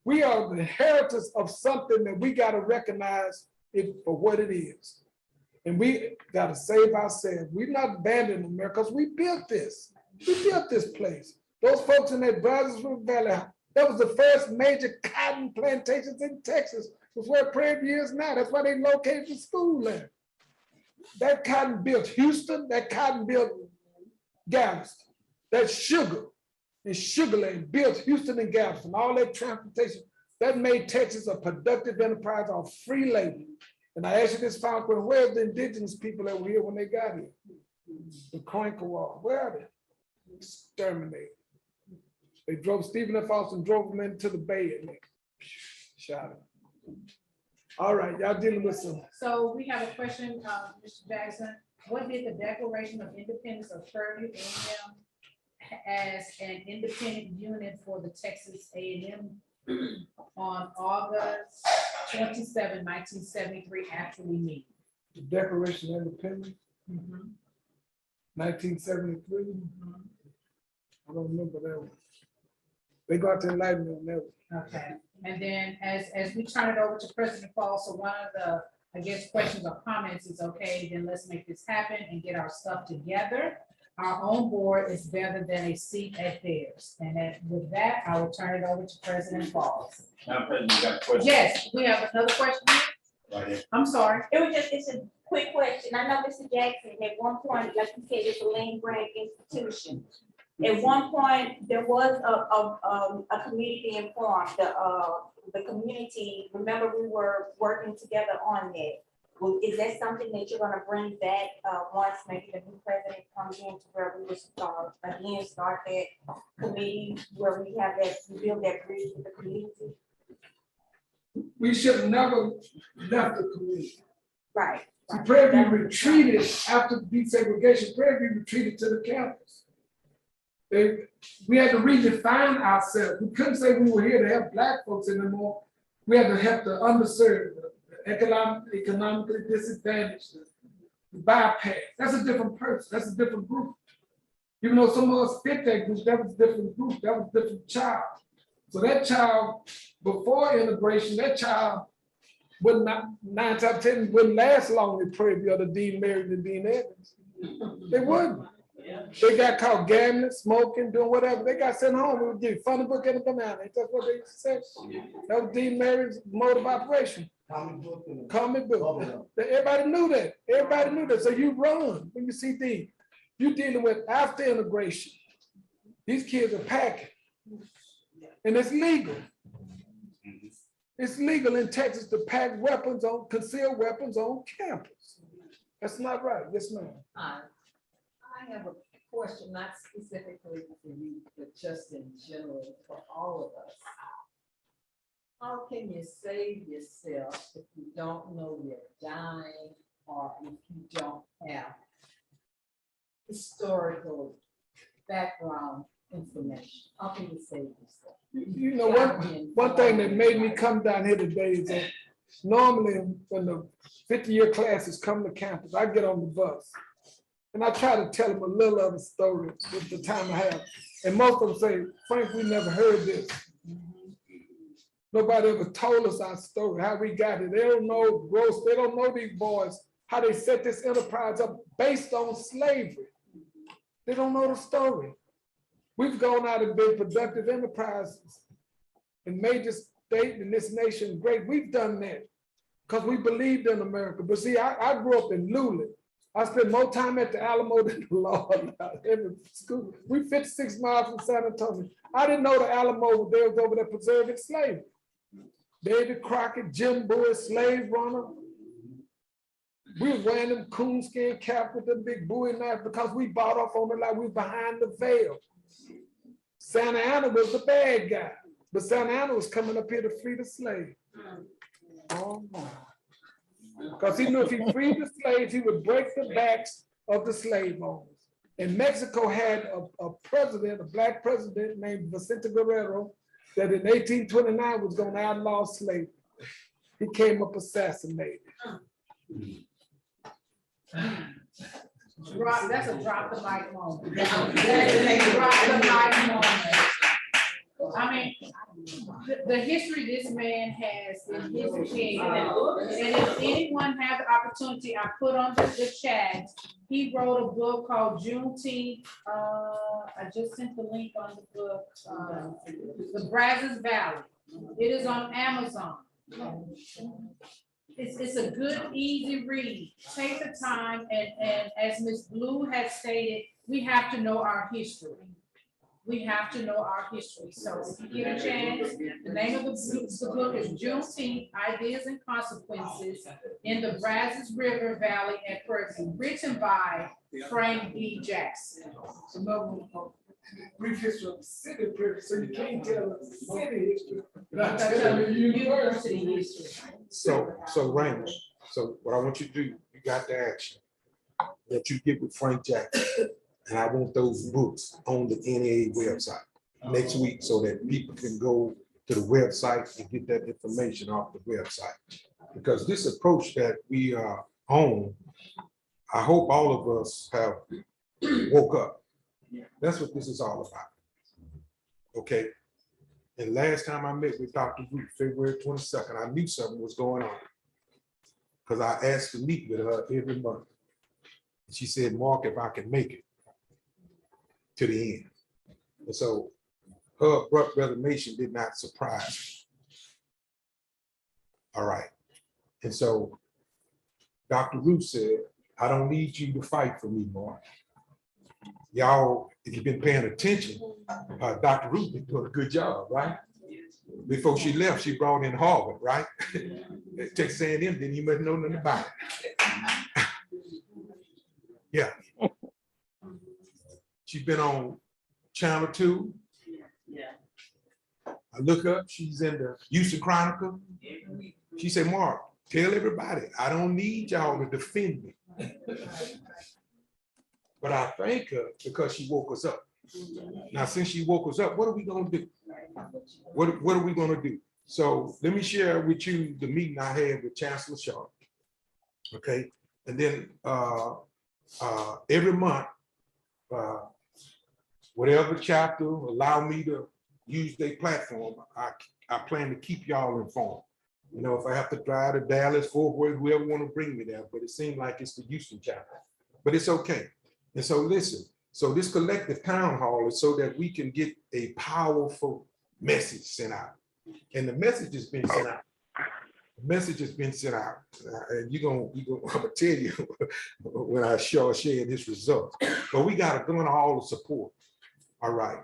We are the inheritors of something that we got to recognize it for what it is. And we got to save ourselves. We're not abandoning America because we built this. We built this place. Those folks in that Brazzers Valley, that was the first major cotton plantations in Texas. It's where Prairie View is now. That's why they located the school there. That cotton built Houston, that cotton built Galveston. That sugar and Sugarland built Houston and Galveston, all that transportation. That made Texas a productive enterprise on free labor. And I asked you this final question, where's the indigenous people that were here when they got here? The Coinkawa, where are they? Exterminated. They drove Stephen F. Austin, drove them into the bay and they shot him. All right, y'all dealing with some. So we have a question, Mr. Jackson. What did the Declaration of Independence of Prairie View A&M as an independent unit for the Texas A&M on August 27, 1973 actually mean? The Declaration of Independence, 1973. I don't remember that one. They got to enlighten me on that one. Okay, and then as we turn it over to President Fall, so one of the, I guess, questions or comments is, okay, then let's make this happen and get our stuff together. Our own board is better than a seat at theirs. And then with that, I will turn it over to President Fall. Madam President, you got a question? Yes, we have another question. Right here. I'm sorry. It's a quick question. I know Mr. Jackson, at one point, like you said, it's a land grant institution. At one point, there was a committee being formed, the community, remember we were working together on that. Well, is that something that you're gonna bring back, once maybe the new president comes in to where we will again start that committee where we have that, we build that bridge with the community? We should have never left the community. Right. See, Prairie View retreated after desegregation. Prairie View retreated to the campus. We had to redefine ourselves. We couldn't say we were here to help Black folks anymore. We had to help the underserved, the economically disadvantaged, the bypass. That's a different person. That's a different group. Even though some of us fit that group, that was a different group. That was a different child. So that child, before integration, that child would not, 9 times out of 10, wouldn't last long in Prairie View, the Dean Mary and Dean Evans. They wouldn't. They got caught gambling, smoking, doing whatever. They got sent home. We would give funny book and a banana. That's what they used to say. That was Dean Mary's mode of operation. Comic book. Everybody knew that. Everybody knew that. So you run when you see Dean. You're dealing with after integration. These kids are packing. And it's legal. It's legal in Texas to pack weapons on, concealed weapons on campus. That's not right. Yes, ma'am. I have a question, not specifically for you, but just in general for all of us. How can you save yourself if you don't know you're dying or if you don't have historical background information? How can you save yourself? You know, one thing that made me come down here today is that normally when the 50-year classes come to campus, I get on the bus and I try to tell them a little of the story with the time I have. And most of them say, Frank, we never heard this. Nobody ever told us our story, how we got it. They don't know gross, they don't know these boys, how they set this enterprise up based on slavery. They don't know the story. We've gone out and been productive enterprises in major states in this nation great. We've done that because we believed in America. But see, I grew up in Luling. I spent more time at the Alamo than the Lord every school. We 56 miles from San Antonio. I didn't know the Alamo was over there preserving slavery. David Crockett, Jim Bowie, slave runner. We were wearing them coonskin caps with them big Bowie knives because we bought off on it like we were behind the veil. Santa Ana was the bad guy, but Santa Ana was coming up here to free the slave. Oh, because he knew if he freed the slaves, he would break the backs of the slave owners. And Mexico had a president, a black president named Vicente Guerrero, that in 1829 was going to outlaw slavery. He came up assassinated. That's a drop the mic moment. Drop the mic moment. I mean, the history this man has in his opinion, and if anyone has the opportunity, I put on the chat, he wrote a book called Juneteenth. I just sent the link on the book, The Brazos Valley. It is on Amazon. It's a good, easy read. Take the time, and as Ms. Blue has stated, we have to know our history. We have to know our history. So if you get a chance, the name of the book is Juneteenth, Ideas and Consequences in the Brazos River Valley at Prairie View, written by Frank D. Jackson. Brief history of the city, so you can't tell the city history. University history. So Raymond, so what I want you to do, you got the action that you get with Frank Jackson. And I want those books on the NAA website next week so that people can go to the website and get that information off the website. Because this approach that we are on, I hope all of us have woke up. That's what this is all about. Okay. And last time I met with Dr. Ruth, February 22nd, I knew something was going on because I asked to meet with her every month. And she said, Mark, if I can make it to the end. And so her abrupt resignation did not surprise me. All right. And so Dr. Ruth said, I don't need you to fight for me, Mark. Y'all, if you've been paying attention, Dr. Ruth been doing a good job, right? Before she left, she brought in Harvard, right? Texas A&M didn't even know nothing about it. Yeah. She's been on Channel 2. Yeah. I look up, she's in the Houston Chronicle. She said, Mark, tell everybody, I don't need y'all to defend me. But I thank her because she woke us up. Now, since she woke us up, what are we gonna do? What are we gonna do? So let me share with you the meeting I had with Chancellor Sharp. Okay, and then every month, whatever chapter allow me to use their platform, I plan to keep y'all informed. You know, if I have to drive to Dallas, Fort Worth, whoever want to bring me there, but it seemed like it's the Houston chapter, but it's okay. And so listen, so this collective town hall is so that we can get a powerful message sent out. And the message has been sent out. The message has been sent out. And I'm gonna tell you when I share this result. But we got to go into all the support. All right.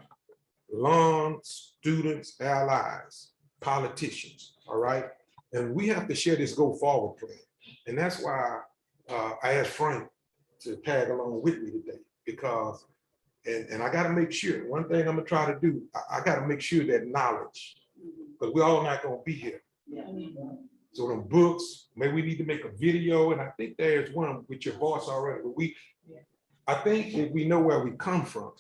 Alum, students, allies, politicians. All right. And we have to share this go forward plan. And that's why I asked Frank to tag along with me today, because, and I got to make sure, one thing I'm gonna try to do, I got to make sure that knowledge, because we're all not gonna be here. Yeah. So them books, maybe we need to make a video, and I think there's one with your voice already, but I think if we know where we come from,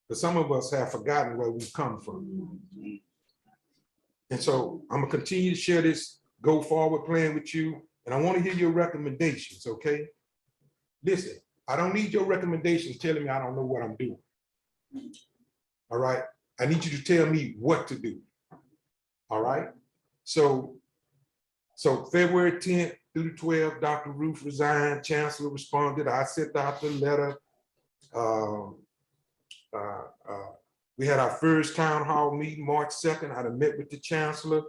but some of us have forgotten where we come from. And so I'm gonna continue to share this go forward plan with you, and I want to hear your recommendations, okay? Listen, I don't need your recommendations telling me I don't know what I'm doing. All right, I need you to tell me what to do. All right, so February 10th through the 12th, Dr. Ruth resigned, Chancellor responded, I sent out the letter. We had our first town hall meeting March 2nd. I met with the Chancellor.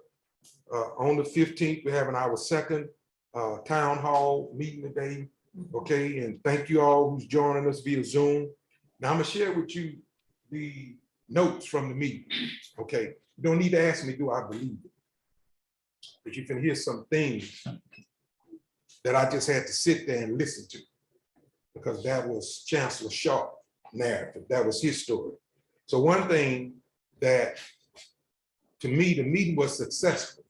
On the 15th, we're having our second town hall meeting today. Okay, and thank you all who's joining us via Zoom. Now I'm gonna share with you the notes from the meeting. Okay, you don't need to ask me, do I believe it? But you can hear some things that I just had to sit there and listen to, because that was Chancellor Sharp narrative. That was his story. So one thing that, to me, the meeting was successful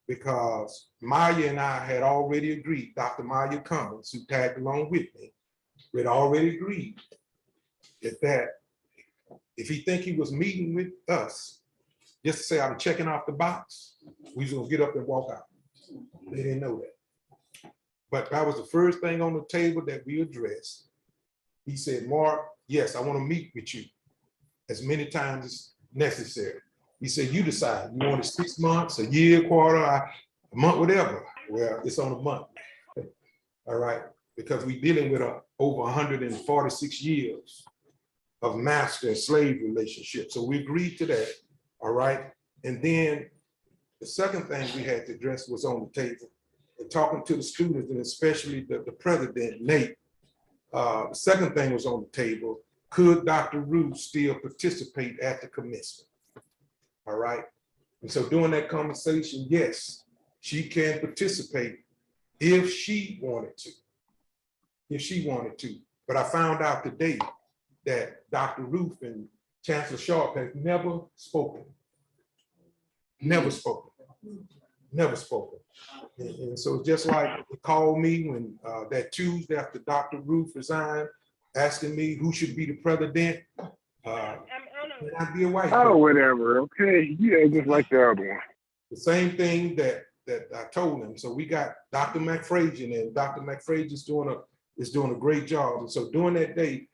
because Maya and I had already agreed, Dr. Maya Cummins, who tagged along with me, we had already agreed that if he think he was meeting with us, just to say I'm checking off the box, we was gonna get up and walk out. They didn't know that. But that was the first thing on the table that we addressed. He said, Mark, yes, I want to meet with you as many times as necessary. He said, you decide, you want it 6 months, a year, quarter, a month, whatever. Well, it's on a month. All right, because we're dealing with over 146 years of master and slave relationship. So we agreed to that, all right? And then the second thing we had to address was on the table. And talking to the students, and especially the president, Nate, the second thing was on the table. Could Dr. Ruth still participate at the commencement? All right. And so during that conversation, yes, she can participate if she wanted to. If she wanted to. But I found out today that Dr. Ruth and Chancellor Sharp has never spoken. Never spoken. Never spoken. And so just like they called me when that Tuesday after Dr. Ruth resigned, asking me who should be the president. I'd be a white person. Oh, whatever. Okay. Yeah, just like the other one. The same thing that I told him. So we got Dr. McFrazian, and Dr. McFrazian is doing a great job. And so during that day,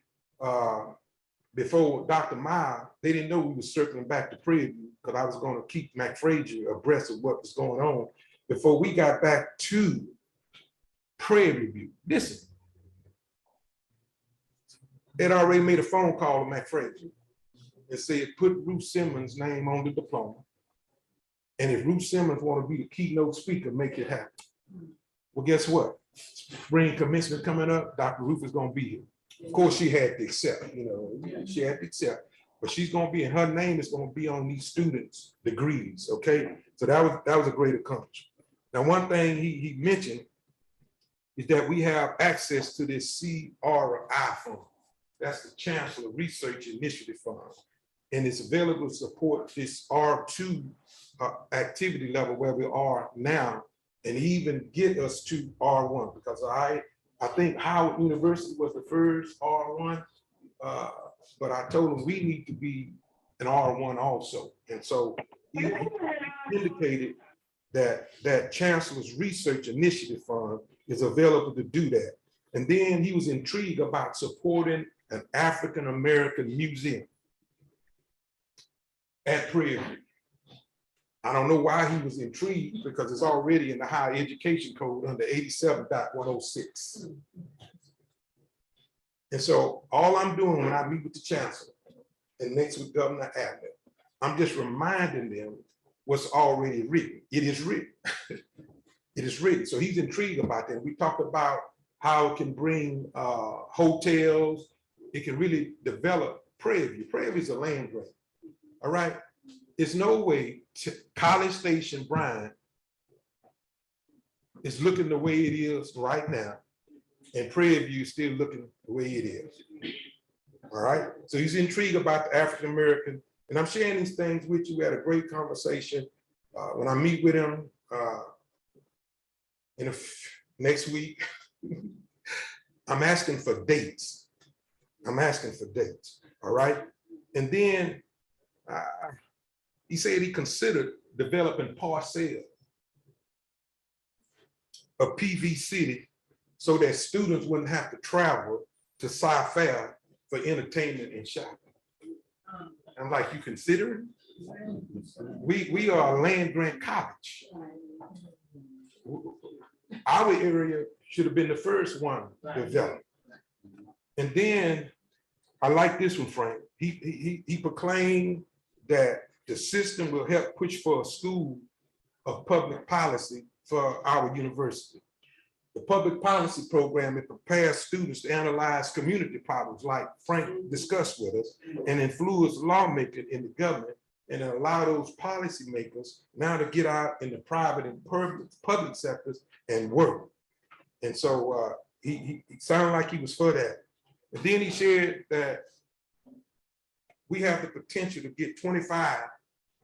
before Dr. Miles, they didn't know we were circling back to Prairie View because I was going to keep McFrazian abreast of what was going on. Before we got back to Prairie View, listen, they'd already made a phone call to McFrazian and said, put Ruth Simmons' name on the diploma. And if Ruth Simmons want to be the keynote speaker, make it happen. Well, guess what? Spring commencement coming up, Dr. Ruth is going to be here. Of course, she had to accept, she had to accept, but she's going to be, and her name is going to be on these students' degrees, okay? So that was a great accomplishment. Now, one thing he mentioned is that we have access to this CRI fund. That's the Chancellor Research Initiative Fund. And it's available to support this R2 activity level where we are now, and even get us to R1, because I think Howard University was the first R1, but I told them we need to be an R1 also. And so he indicated that Chancellor's Research Initiative Fund is available to do that. And then he was intrigued about supporting an African-American museum at Prairie View. I don't know why he was intrigued, because it's already in the higher education code under 87.106. And so all I'm doing when I meet with the Chancellor and next with Governor Adler, I'm just reminding them what's already written. It is written. It is written. So he's intrigued about that. We talked about how it can bring hotels. It can really develop Prairie View. Prairie View is a land grant. All right. There's no way College Station, Bryan, is looking the way it is right now, and Prairie View is still looking the way it is. All right. So he's intrigued about the African American, and I'm sharing these things with you. We had a great conversation. When I meet with him next week, I'm asking for dates. I'm asking for dates. All right. And then he said he considered developing parcel of PV City so that students wouldn't have to travel to Sci-Fair for entertainment and shopping. I'm like, you consider it? We are a land grant college. Our area should have been the first one developed. And then I like this one, Frank. He proclaimed that the system will help push for a school of public policy for our university. The public policy program, it prepares students to analyze community problems like Frank discussed with us and influence lawmakers in the government and allow those policymakers now to get out in the private and public sectors and work. And so he sounded like he was for that. And then he shared that we have the potential to get 25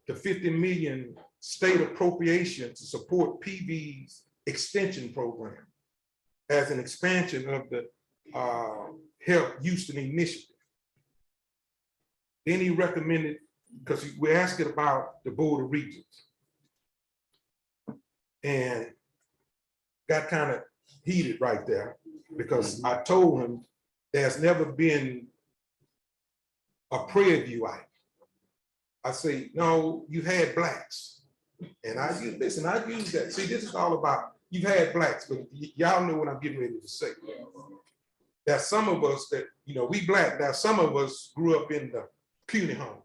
to 50 million state appropriation to support PV's extension program as an expansion of the Help Houston initiative. Then he recommended, because we're asking about the Board of Regents, and got kind of heated right there because I told him there's never been a Prairie View item. I say, no, you had blacks. And I use this, and I use that. See, this is all about, you've had blacks, but y'all know what I'm getting ready to say. There's some of us that, you know, we black, now some of us grew up in the puny home.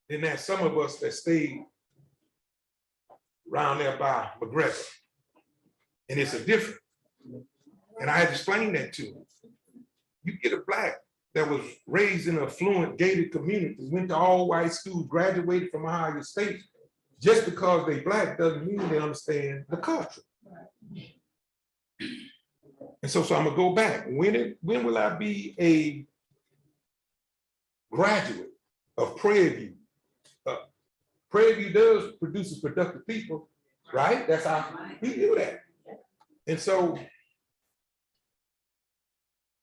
Then there's some of us that stayed around there by McGregor. And it's a difference. And I had to explain that to him. You get a black that was raised in an affluent gated community, went to all white schools, graduated from Ohio State, just because they black doesn't mean they understand the culture. And so I'm gonna go back. When will I be a graduate of Prairie View? Prairie View does produces productive people, right? That's how we do that. And so, of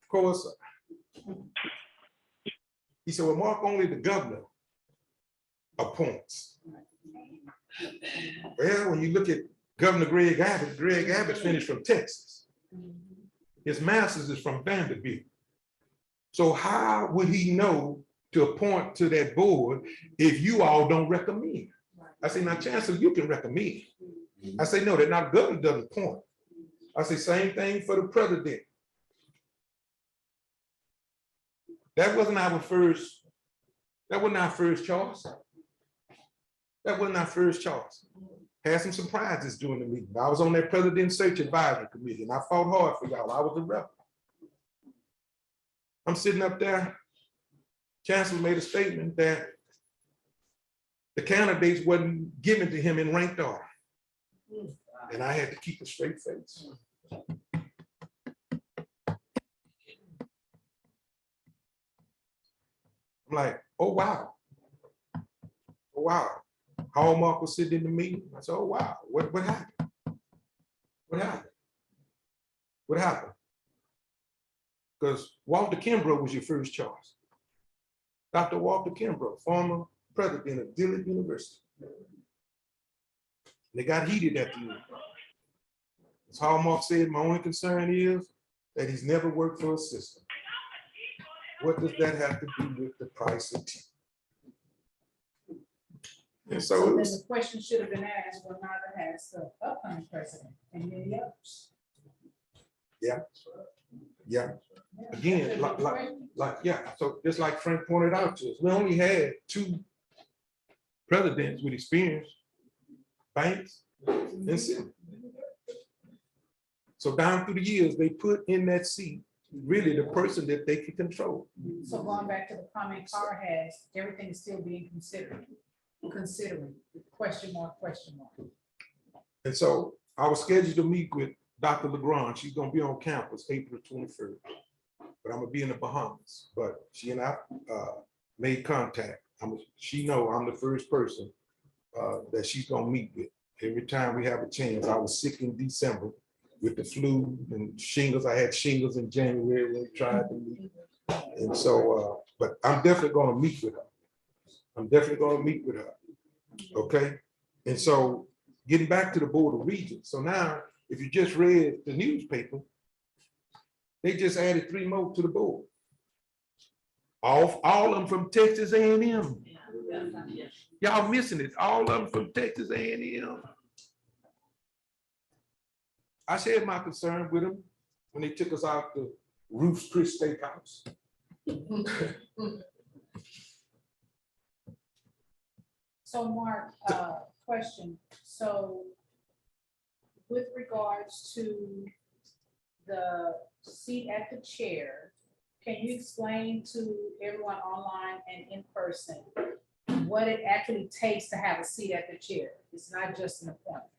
course, he said, well, Mark, only the governor appoints. Well, when you look at Governor Greg Abbott finished from Texas. His master's is from Vanderbilt. So how would he know to appoint to that board if you all don't recommend? I say, now, Chancellor, you can recommend. I say, no, that not governor doesn't appoint. I say, same thing for the president. That wasn't our first choice. That wasn't our first choice. Had some surprises during the meeting. I was on that President Search Advisory Committee and I fought hard for y'all. I was a rebel. I'm sitting up there. Chancellor made a statement that the candidates wasn't given to him in ranked order. And I had to keep a straight face. I'm like, oh, wow. Oh, wow. Hallmark was sitting in the meeting. I said, oh, wow, what happened? What happened? What happened? Because Walter Kimbrough was your first choice. Dr. Walter Kimbrough, former president of Dillard University. They got heated at the end. As Hallmark said, my only concern is that he's never worked for a system. What does that have to do with the price of tea? And so then the question should have been asked, well, neither has the upcoming president and many others. Yeah. Yeah. Again, yeah. So just like Frank pointed out to us, we only had 2 presidents with experience, Banks and Simmons. So down through the years, they put in that seat really the person that they can control. So going back to the comment Carr has, everything is still being considered. Considering question mark. And so I was scheduled to meet with Dr. LeGrand. She's gonna be on campus April 21st, but I'm gonna be in the Bahamas. But she and I made contact. She know I'm the first person that she's gonna meet with. Every time we have a chance. I was sick in December with the flu and shingles. I had shingles in January when we tried to meet. And so But I'm definitely gonna meet with her. I'm definitely gonna meet with her. Okay? And so getting back to the Board of Regents. So now, if you just read the newspaper, they just added 3 more to the board. All of them from Texas A&M. Y'all missing it. All of them from Texas A&M. I shared my concern with them when they took us out to Ruth's Chris Steakhouse. So Mark, question, so with regards to the seat at the chair, can you explain to everyone online and in person what it actually takes to have a seat at the chair? It's not just an appointment.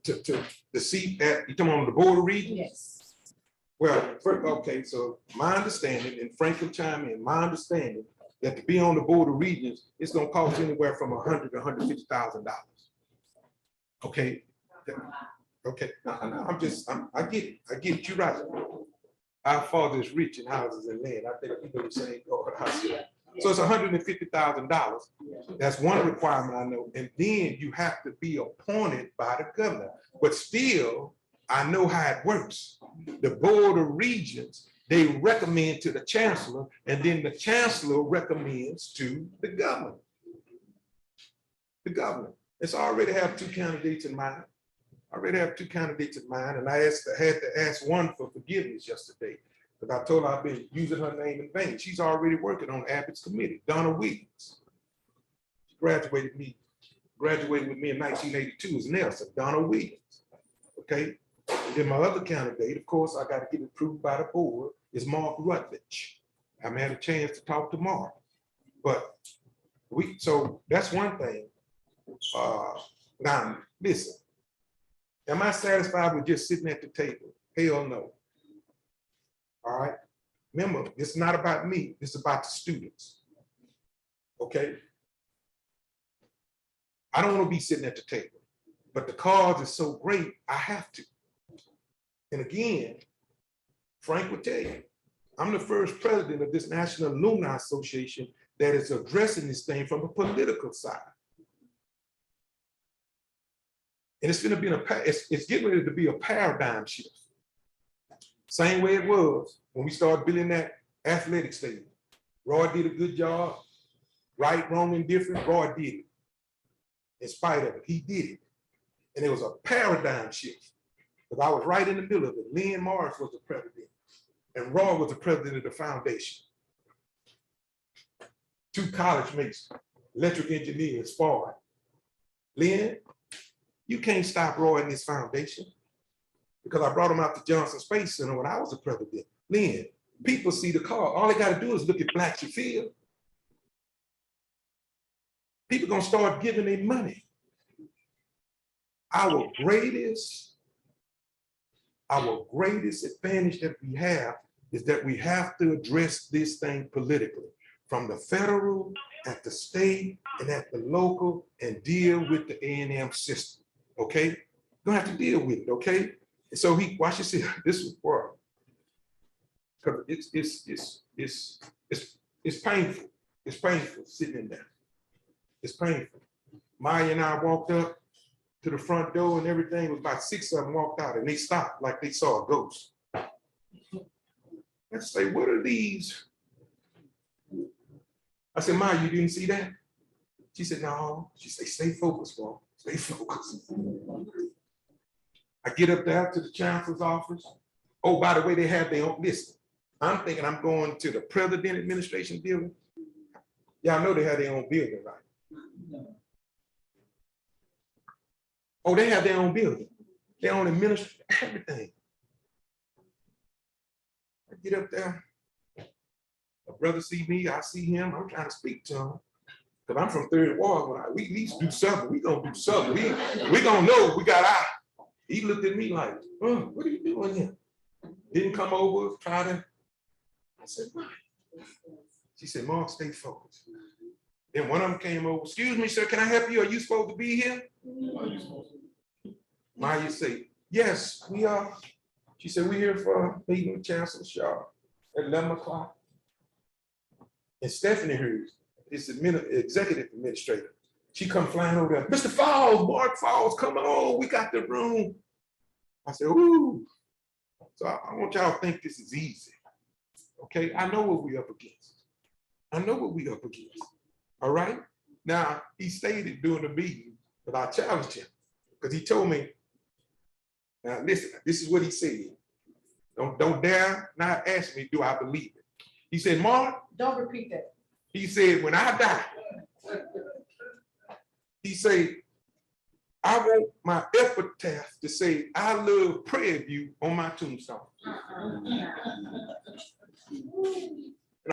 To the seat at, you talking on the Board of Regents? Yes. Well, okay, so my understanding, and Frank will chime in, my understanding that to be on the Board of Regents, it's gonna cost anywhere from $100,000 to $150,000. Okay, okay, no, I get it, you're right. Our Father is rich in houses and land. I think people are saying, oh, I see it. So it's $150,000. That's one requirement I know. And then you have to be appointed by the governor. But still, I know how it works. The Board of Regents, they recommend to the Chancellor, and then the Chancellor recommends to the governor. The governor. It's already have 2 candidates in mind. I already have 2 candidates in mind, and I had to ask one for forgiveness yesterday, because I told her I've been using her name in vain. She's already working on Abbott's committee, Donna Williams. She graduated with me in 1982 as Nelson, Donna Williams. Okay. And then my other candidate, of course, I got to get approved by the board, is Mark Rutledge. I haven't had a chance to talk to Mark, but so that's one thing. Now, listen, am I satisfied with just sitting at the table? Hell no. All right. Remember, it's not about me, it's about the students. Okay. I don't want to be sitting at the table, but the cause is so great, I have to. And again, Frank will tell you, I'm the first president of this National Alumni Association that is addressing this thing from a political side. And it's going to be it's getting ready to be a paradigm shift. Same way it was when we started building that athletic stadium. Roy did a good job, right, wrong, indifferent, Roy did it. In spite of it, he did it. And it was a paradigm shift. Because I was right in the middle of it. Lynn Morris was the president, and Roy was the president of the foundation. 2 college mates, electric engineers, Ford. Lynn, you can't stop Roy in this foundation, because I brought him out to Johnson Space Center when I was the president. Lynn, people see the car. All they got to do is look at Black Field. People gonna start giving them money. Our greatest advantage that we have is that we have to address this thing politically, from the federal, at the state, and at the local, and deal with the A&M system. Okay, you're gonna have to deal with it. Okay, and so watch this here. This is work, because it's painful. It's painful sitting in there. It's painful. Maya and I walked up to the front door and everything. It was about 6 of them walked out, and they stopped like they saw a ghost. I say, what are these? I said, Maya, you didn't see that? She said, no. She said, stay focused, bro. Stay focused. I get up there to the chancellor's office. Oh, by the way, they have their own, listen, I'm thinking I'm going to the president administration building. Y'all know they have their own building, right? Oh, they have their own building. Their own administration, everything. I get up there. My brother see me, I see him. I'm trying to speak to him. Because I'm from 3rd Ward. We at least do something. We gonna do something. We gonna know we got out. He looked at me like, what are you doing here? Didn't come over, try to. I said, why? She said, Mark, stay focused. Then one of them came over, excuse me, sir, can I help you? Are you supposed to be here? Maya say, yes, we are. She said, we're here for a meeting with Chancellor Shaw at 11 o'clock. And Stephanie Hughes is the executive administrator. She come flying over there, Mr. Falls, Mark Falls, come on, we got the room. I said, ooh. So I want y'all to think this is easy. Okay, I know what we up against. I know what we up against. All right. Now he stated during the meeting, but I challenged him because he told me, now listen, this is what he said. Don't dare not ask me, do I believe it? He said, Mark. Don't repeat that. He said, when I die, he said, I want my epitaph to say, I love Prairie View on my tombstone. And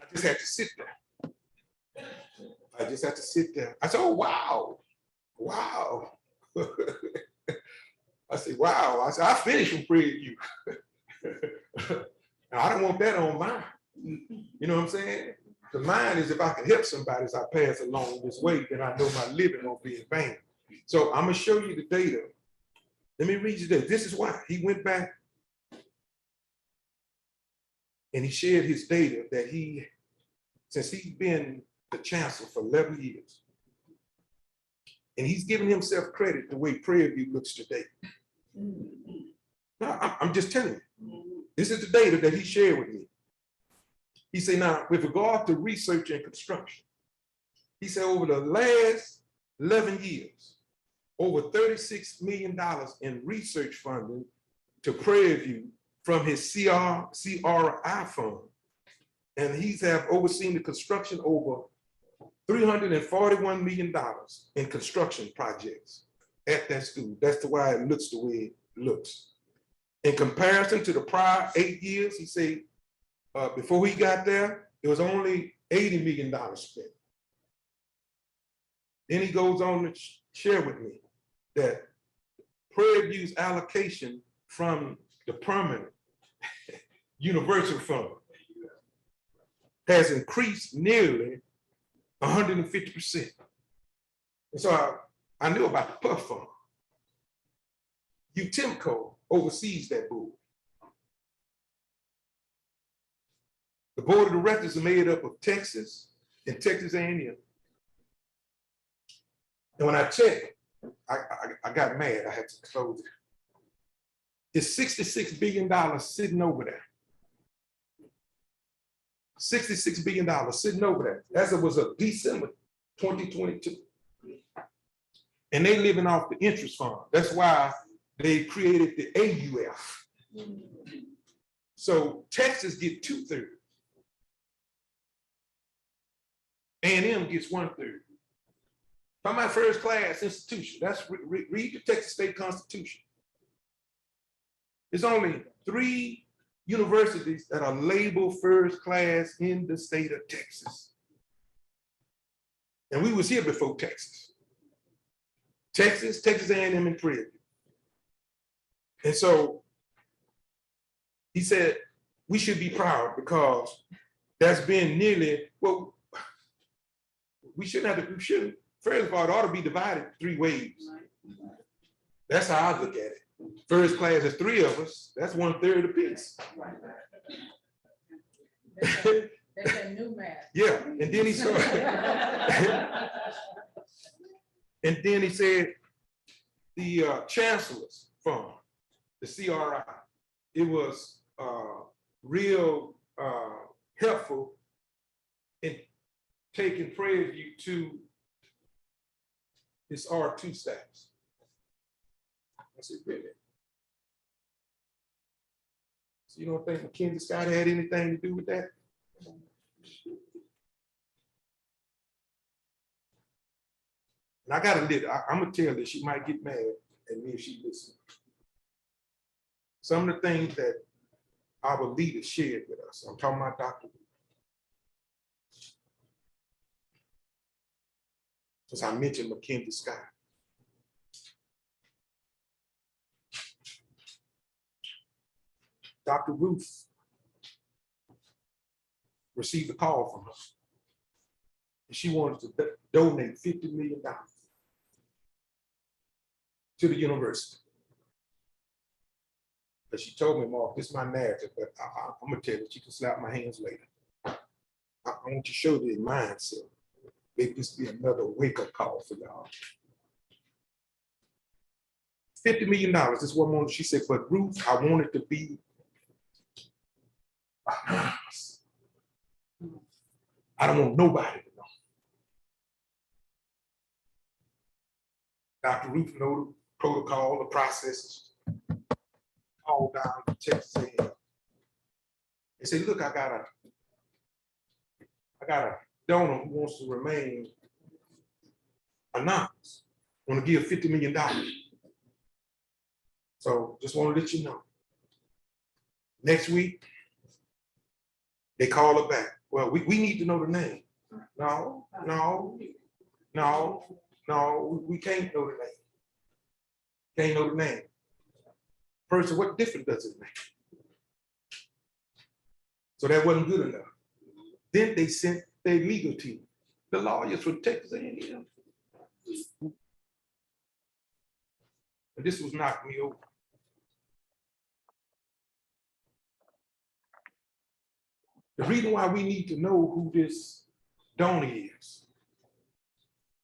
I just had to sit there. I just had to sit there. I said, oh, wow. Wow. I said, wow. I said, I finished from Prairie View. And I don't want that on mine. You know what I'm saying? The mine is if I can help somebody as I pass along this way, then I know my living won't be in vain. So I'm gonna show you the data. Let me read you this. This is why he went back and he shared his data that since he's been the chancellor for 11 years, and he's giving himself credit the way Prairie View looks today. No, I'm just telling you. This is the data that he shared with me. He said, now, with regard to research and construction, he said over the last 11 years, over $36 million in research funding to Prairie View from his CRI fund. And he's have overseen the construction over $341 million in construction projects at that school. That's why it looks the way it looks. In comparison to the prior 8 years, he said, before he got there, it was only $80 million spent. Then he goes on to share with me that Prairie View's allocation from the permanent universal fund has increased nearly 150%. And so I knew about the PUF fund. UTIMCO oversees that board. The board of directors are made up of Texas and Texas A&M. And when I checked, I got mad. I had to close it. It's $66 billion sitting over there. $66 billion sitting over there. As it was of December 2022. And they living off the interest fund. That's why they created the AUF. So Texas get 2/3. A&M gets 1/3. Talking about first class institution. That's read the Texas State Constitution. There's only 3 universities that are labeled first class in the state of Texas. And we was here before Texas. Texas A&M, and Prairie View. And so he said, we should be proud because that's been nearly, well, we shouldn't have to, first of all, it ought to be divided 3 ways. That's how I look at it. First class is 3 of us, that's 1/3 apiece. That's a new math. Yeah, and then he started. And then he said, the Chancellor's fund, the CRI, it was real helpful in taking Prairie View to its R2 status. I said, really? So you don't think Mackenzie Scott had anything to do with that? And I gotta live, I'm gonna tell her she might get mad at me if she listens. Some of the things that our leaders shared with us, I'm talking about Dr. Since I mentioned Mackenzie Scott. Dr. Ruth received a call from her. And she wanted to donate $50 million to the university. But she told me, Mark, this is my narrative, but I'm gonna tell you, she can slap my hands later. I want to show you the mindset. Maybe this be another wake-up call for y'all. $50 million, this woman, she said, but Ruth, I want it to be anonymous. I don't want nobody to know. Dr. Ruth know the protocol, the processes. Called down to Texas A&M. They say, look, I got a donor who wants to remain anonymous. Want to give $50 million. So just want to let you know. Next week, they call her back. Well, we need to know the name. No, we can't know the name. Can't know the name. Person, what difference does it make? So that wasn't good enough. Then they sent their legal team, the lawyers from Texas A&M. And this was knocking me over. The reason why we need to know who this donor is,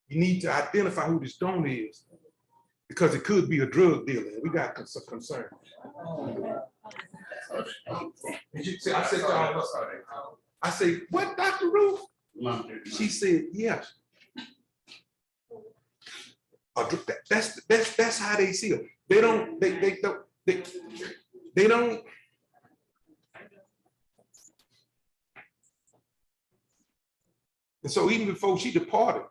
you need to identify who this donor is, because it could be a drug dealer. We got some concern. Did you say, I said, I say, what, Dr. Ruth? She said, yes. That's how they see it. They don't. And so even before she departed,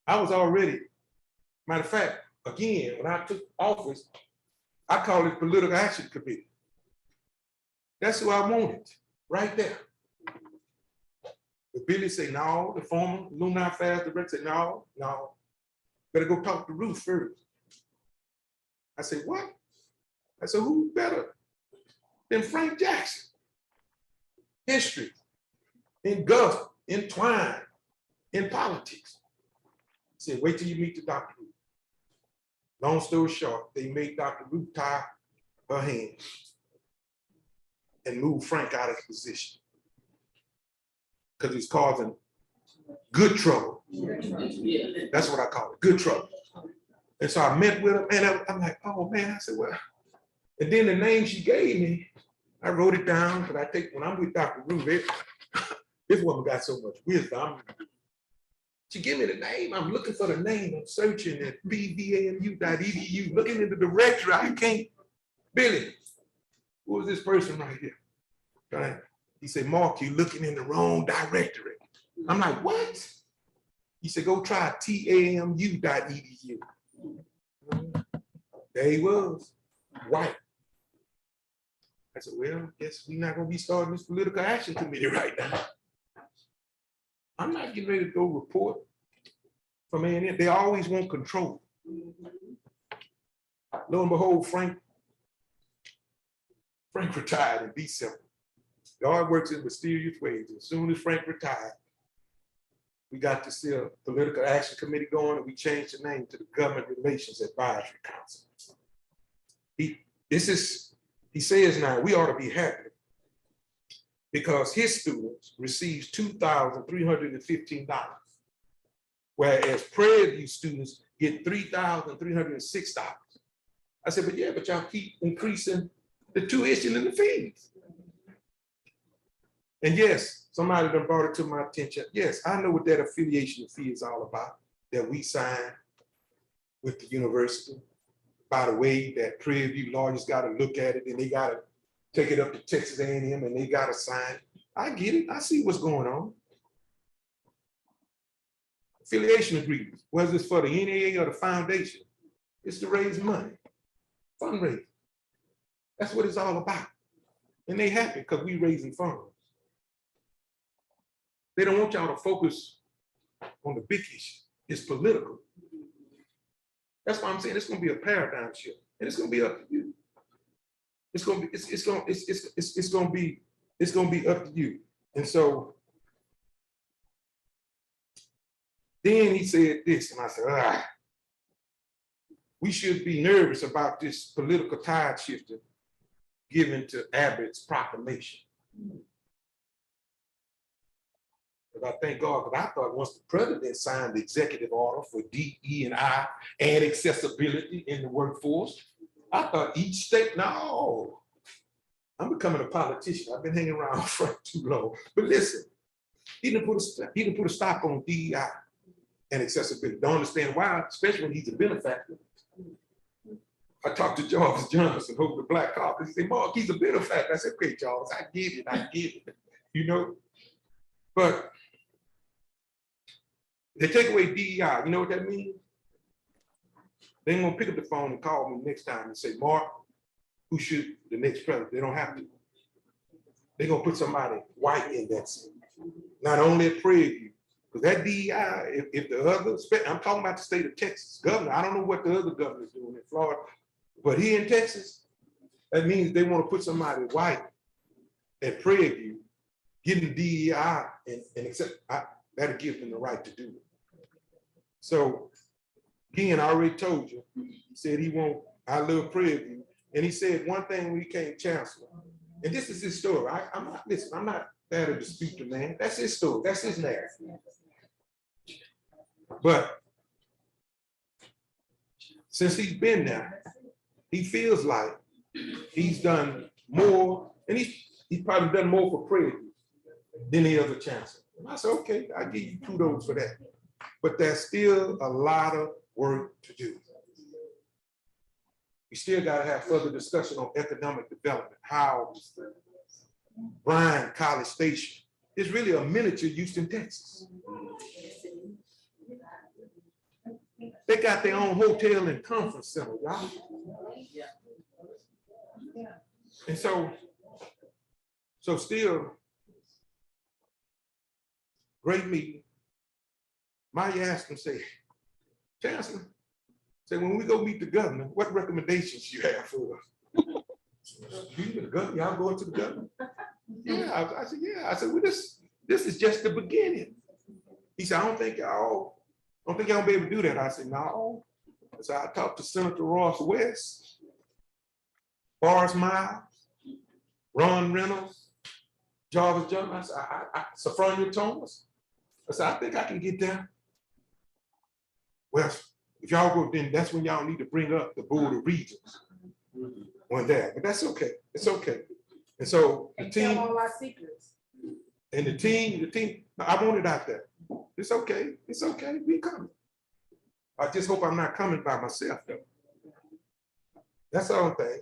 I was already, matter of fact, again, when I took office, I called it Political Action Committee. That's who I wanted, right there. But Billy said, no, the former Alumni Affairs Director said, no, better go talk to Ruth first. I said, what? I said, who better than Frank Jackson? History, in government, entwined in politics. I said, wait till you meet the Dr. Ruth. Long story short, they made Dr. Ruth tie her hands and move Frank out of the position because he's causing good trouble. That's what I call it, good trouble. And so I met with him and I'm like, oh man, I said, well, and then the name she gave me, I wrote it down because I take, when I'm with Dr. Ruth, this woman got so much wisdom. She gave me the name. I'm looking for the name. I'm searching at PVAMU.edu, looking in the directory. I can't. Billy, who is this person right here? Right? He said, Mark, you're looking in the wrong directory. I'm like, what? He said, go try TAMU.edu. There he was, white. I said, well, guess we're not going to be starting this political action committee right now. I'm not getting ready to go report from A&M. They always want control. Lo and behold, Frank retired in December. God works in mysterious ways. As soon as Frank retired, we got to see a political action committee going, and we changed the name to the Government Relations Advisory Council. He says now, we ought to be happy because his students receives $2,315, whereas Prairie View students get $3,306. I said, but y'all keep increasing the tuition and the fees. And yes, somebody done brought it to my attention. Yes, I know what that affiliation fee is all about, that we signed with the university. By the way, that Prairie View lawyers got to look at it and they got to take it up to Texas A&M and they got to sign it. I get it. I see what's going on. Affiliation agreements, whether it's for the NAA or the foundation, it's to raise money, fundraising. That's what it's all about. And they happy because we raising funds. They don't want y'all to focus on the big issue. It's political. That's why I'm saying it's going to be a paradigm shift, and it's going to be up to you. It's going to be up to you. And so then he said this, and I said, we should be nervous about this political tide shifting given to Abbott's proclamation. Because I thank God, because I thought once the president signed the executive order for DE&I and accessibility in the workforce, I thought each state, no, I'm becoming a politician. I've been hanging around for too long. But listen, he didn't put a stop on DEI and accessibility. Don't understand why, especially when he's a benefactor. I talked to Jarvis Johnson, who's the Black Caucus. He said, Mark, he's a benefactor. I said, okay, Jarvis, I get it, you know? But they take away DEI, you know what that means? They ain't gonna pick up the phone and call me next time and say, Mark, who should the next president? They don't have to. They're gonna put somebody white in that seat. Not only at Prairie View, because that DEI, if the other, I'm talking about the state of Texas, governor, I don't know what the other governor's doing in Florida, but here in Texas, that means they want to put somebody white at Prairie View, getting DEI and accept, that'll give them the right to do it. So, again, I already told you, he said he won't, I love Prairie View, and he said one thing when he came chancellor, and this is his story. I'm not, listen, I'm not there to dispute the man. That's his story. That's his narrative. But since he's been there, he feels like he's done more, and he's probably done more for Prairie View than the other chancellor. And I said, okay, I give you kudos for that. But there's still a lot of work to do. We still got to have further discussion on economic development. How Bryan College Station is really a miniature Houston, Texas. They got their own hotel and conference center, y'all. And so still, great meeting. Maya asked him, say, Chancellor, say, when we go meet the governor, what recommendations you have for us? You the governor, y'all going to the governor? Yeah, I said, yeah. I said, well, this is just the beginning. He said, I don't think y'all be able to do that. I said, no. I said, I talked to Senator Ross West, Boris Miles, Ron Reynolds, Jarvis Johnson. I said, Sophronia Thomas. I said, I think I can get there. Well, if y'all go, then that's when y'all need to bring up the Board of Regents on that. But that's okay. It's okay. And so the team, tell all our secrets. and the team, I want it out there. It's okay. It's okay. We coming. I just hope I'm not coming by myself though. That's the only thing.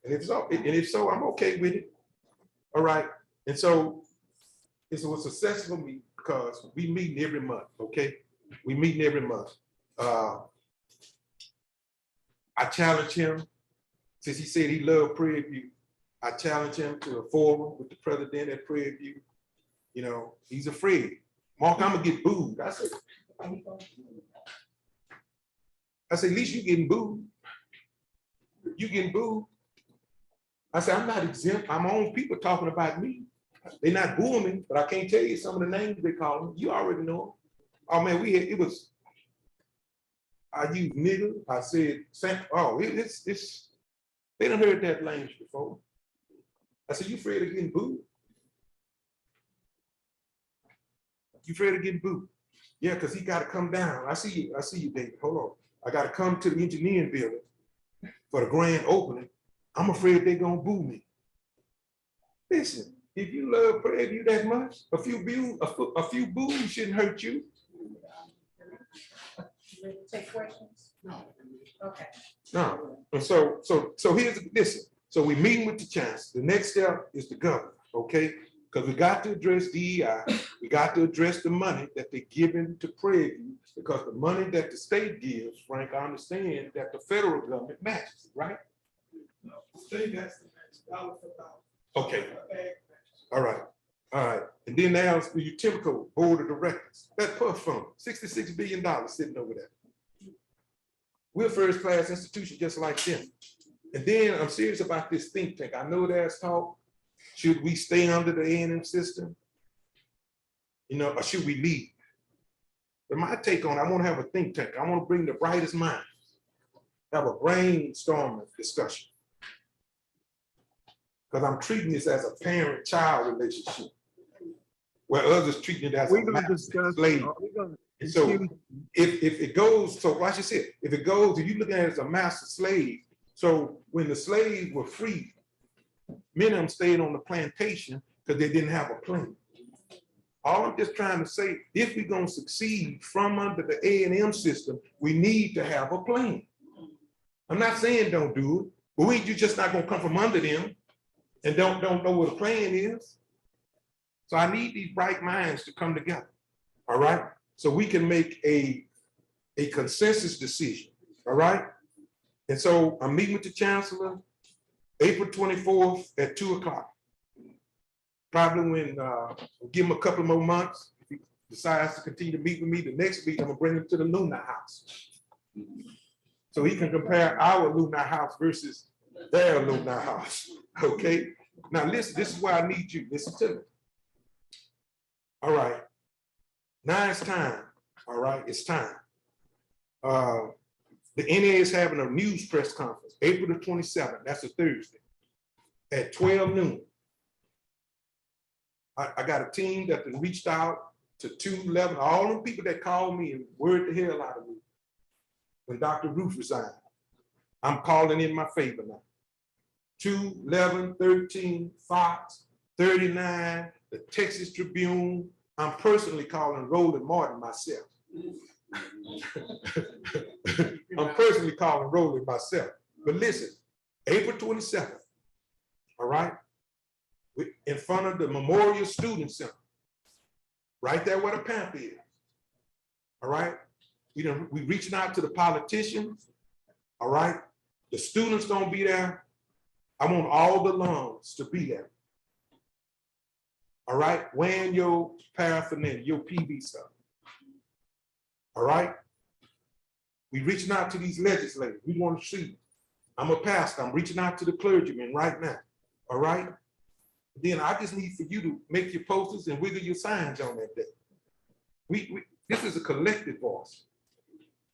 And if so, I'm okay with it. All right. And so it was a successful meeting because we meeting every month. Okay. We meeting every month. I challenge him, since he said he loved Prairie View, I challenge him to a forum with the president at Prairie View. You know, he's afraid. Mark, I'm gonna get booed. I said, at least you getting booed. You getting booed. I said, I'm not exempt. I'm on people talking about me. They're not booing me, but I can't tell you some of the names they call them. You already know them. Oh man, I used nigger. I said, they done heard that language before. I said, you afraid of getting booed? You afraid of getting booed? Yeah, because he got to come down. I see you, David. Hold on. I got to come to the engineering building for the grand opening. I'm afraid they're gonna boo me. Listen, if you love Prairie View that much, a few boos shouldn't hurt you. Take questions? No. Okay. No. And so here's listen. So we meeting with the chancellor. The next step is the governor, okay? Because we got to address DEI. We got to address the money that they're giving to Prairie View, because the money that the state gives, Frank, I understand that the federal government matches, right? No, state has to match dollar for dollar. Okay. All right. And then there's the Utility Board of Directors. That PUF fund, $66 billion sitting over there. We're a first-class institution just like them. And then I'm serious about this think tank. I know there's talk. Should we stay under the A&M system? You know, or should we leave? But my take on it, I want to have a think tank. I want to bring the brightest minds, have a brainstorming discussion. Because I'm treating this as a parent-child relationship. where others treating it as a We're gonna master discuss. slave. we're gonna- And so excuse- if it goes, so watch this here, if it goes, if you look at it as a master slave, so when the slaves were free, many of them stayed on the plantation because they didn't have a plan. All I'm just trying to say, if we're gonna succeed from under the A&M system, we need to have a plan. I'm not saying don't do it, but you just not gonna come from under them and don't know what a plan is. So I need these bright minds to come together, all right? So we can make a consensus decision, all right? And so I'm meeting with the Chancellor April 24th at 2:00. Probably when, give him a couple more months, if he decides to continue to meet with me, the next week, I'm gonna bring him to the Alumni house. So he can compare our Alumni house versus their Alumni house, okay? Now listen, this is why I need you, listen to me. All right, now it's time, all right, it's time. The NA is having a news press conference, April the 27th, that's a Thursday, at 12 noon. I got a team that reached out to 211, all them people that called me and worried the hell out of me when Dr. Ruth resigned. I'm calling in my favor now. 211, 13, Fox, 39, the Texas Tribune. I'm personally calling Roland Martin myself. I'm personally calling Roland myself. But listen, April 27th, all right? In front of the Memorial Student Center, right there where the Pampa is. All right, we reaching out to the politicians. All right, the students gonna be there. I want all the alums to be there. All right, wearing your paraphernalia, your PV stuff. All right, we reaching out to these legislators. We want to see. I'm a pastor. I'm reaching out to the clergymen right now. All right. Then I just need for you to make your posters and wiggle your signs on that day. This is a collective voice.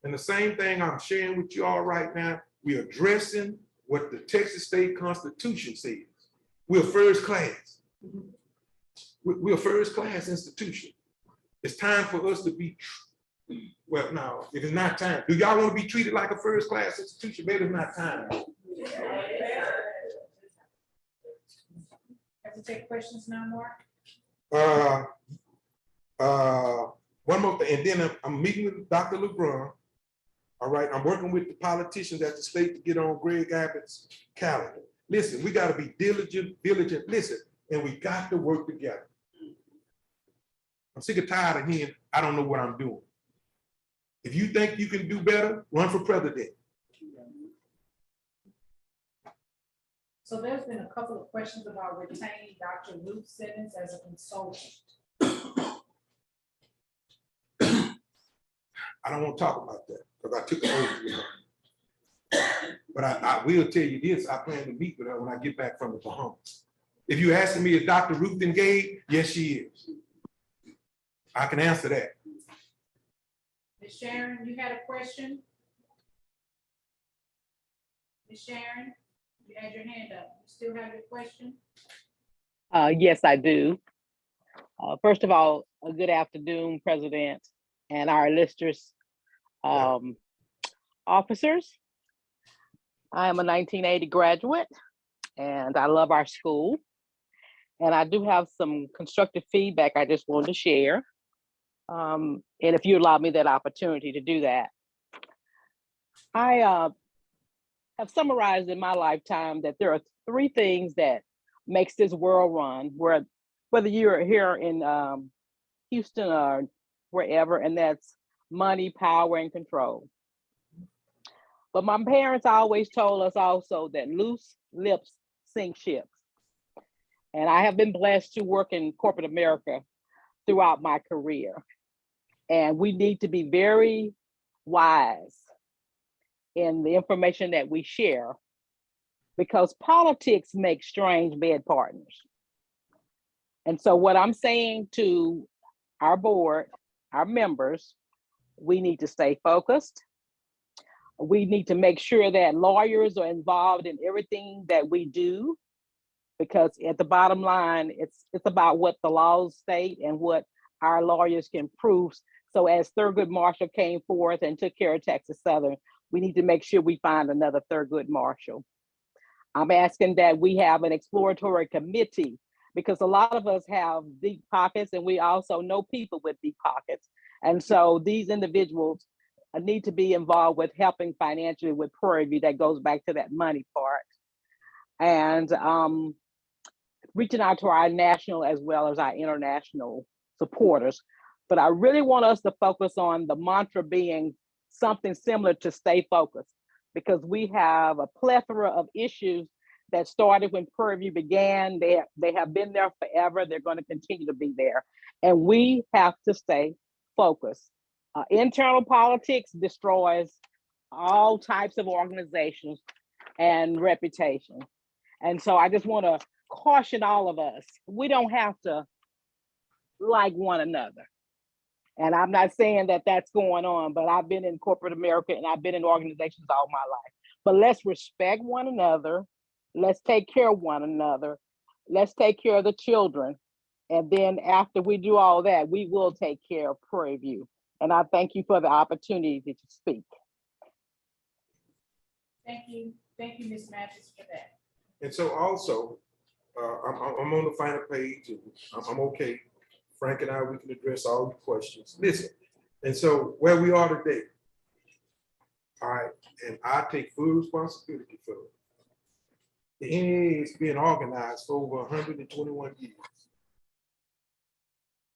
And the same thing I'm sharing with you all right now, we're addressing what the Texas State Constitution says. We're first class. We're a first class institution. It's time for us to be, well, no, it is not time. Do y'all want to be treated like a first class institution? Maybe it's not time. Have to take questions now, Mark? One more thing, and then I'm meeting with Dr. LeBron. All right, I'm working with the politicians at the state to get on Greg Abbott's calendar. Listen, we got to be diligent, listen, and we got to work together. I'm sick and tired of hearing, I don't know what I'm doing. If you think you can do better, run for president. So there's been a couple of questions about retaining Dr. Ruth Simmons as a consultant. I don't want to talk about that because I took an oath with her. But I will tell you this, I plan to meet with her when I get back from the Bahamas. If you're asking me, is Dr. Ruth engaged? Yes, she is. I can answer that. Ms. Sharon, you had a question? Ms. Sharon, you had your hand up. You still have your question? Yes, I do. First of all, a good afternoon, President, and our listeners, officers. I am a 1980 graduate, and I love our school. And I do have some constructive feedback I just wanted to share. And if you allow me that opportunity to do that. I have summarized in my lifetime that there are three things that makes this world run, whether you're here in Houston or wherever, and that's money, power, and control. But my parents always told us also that loose lips sink ships. And I have been blessed to work in corporate America throughout my career. And we need to be very wise in the information that we share, because politics makes strange bed partners. And so what I'm saying to our board, our members, we need to stay focused. We need to make sure that lawyers are involved in everything that we do. because at the bottom line, it's about what the laws state and what our lawyers can prove. So as Thurgood Marshall came forth and took care of Texas Southern, we need to make sure we find another Thurgood Marshall. I'm asking that we have an exploratory committee, because a lot of us have deep pockets and we also know people with deep pockets. And so these individuals need to be involved with helping financially with Prairie View. That goes back to that money part. And reaching out to our national as well as our international supporters. But I really want us to focus on the mantra being something similar to stay focused, because we have a plethora of issues that started when Prairie View began. They have been there forever. They're going to continue to be there. And we have to stay focused. Internal politics destroys all types of organizations and reputation. And so I just want to caution all of us, we don't have to like one another. And I'm not saying that that's going on, but I've been in corporate America and I've been in organizations all my life. But let's respect one another. Let's take care of one another. Let's take care of the children. And then after we do all that, we will take care of Prairie View. And I thank you for the opportunity to speak. Thank you, Ms. Mathis, for that. And so also, I'm on the final page, and I'm okay. Frank and I, we can address all your questions. Listen, and so where we are today, all right, and I take full responsibility for it. The NAA is being organized for over 121 years.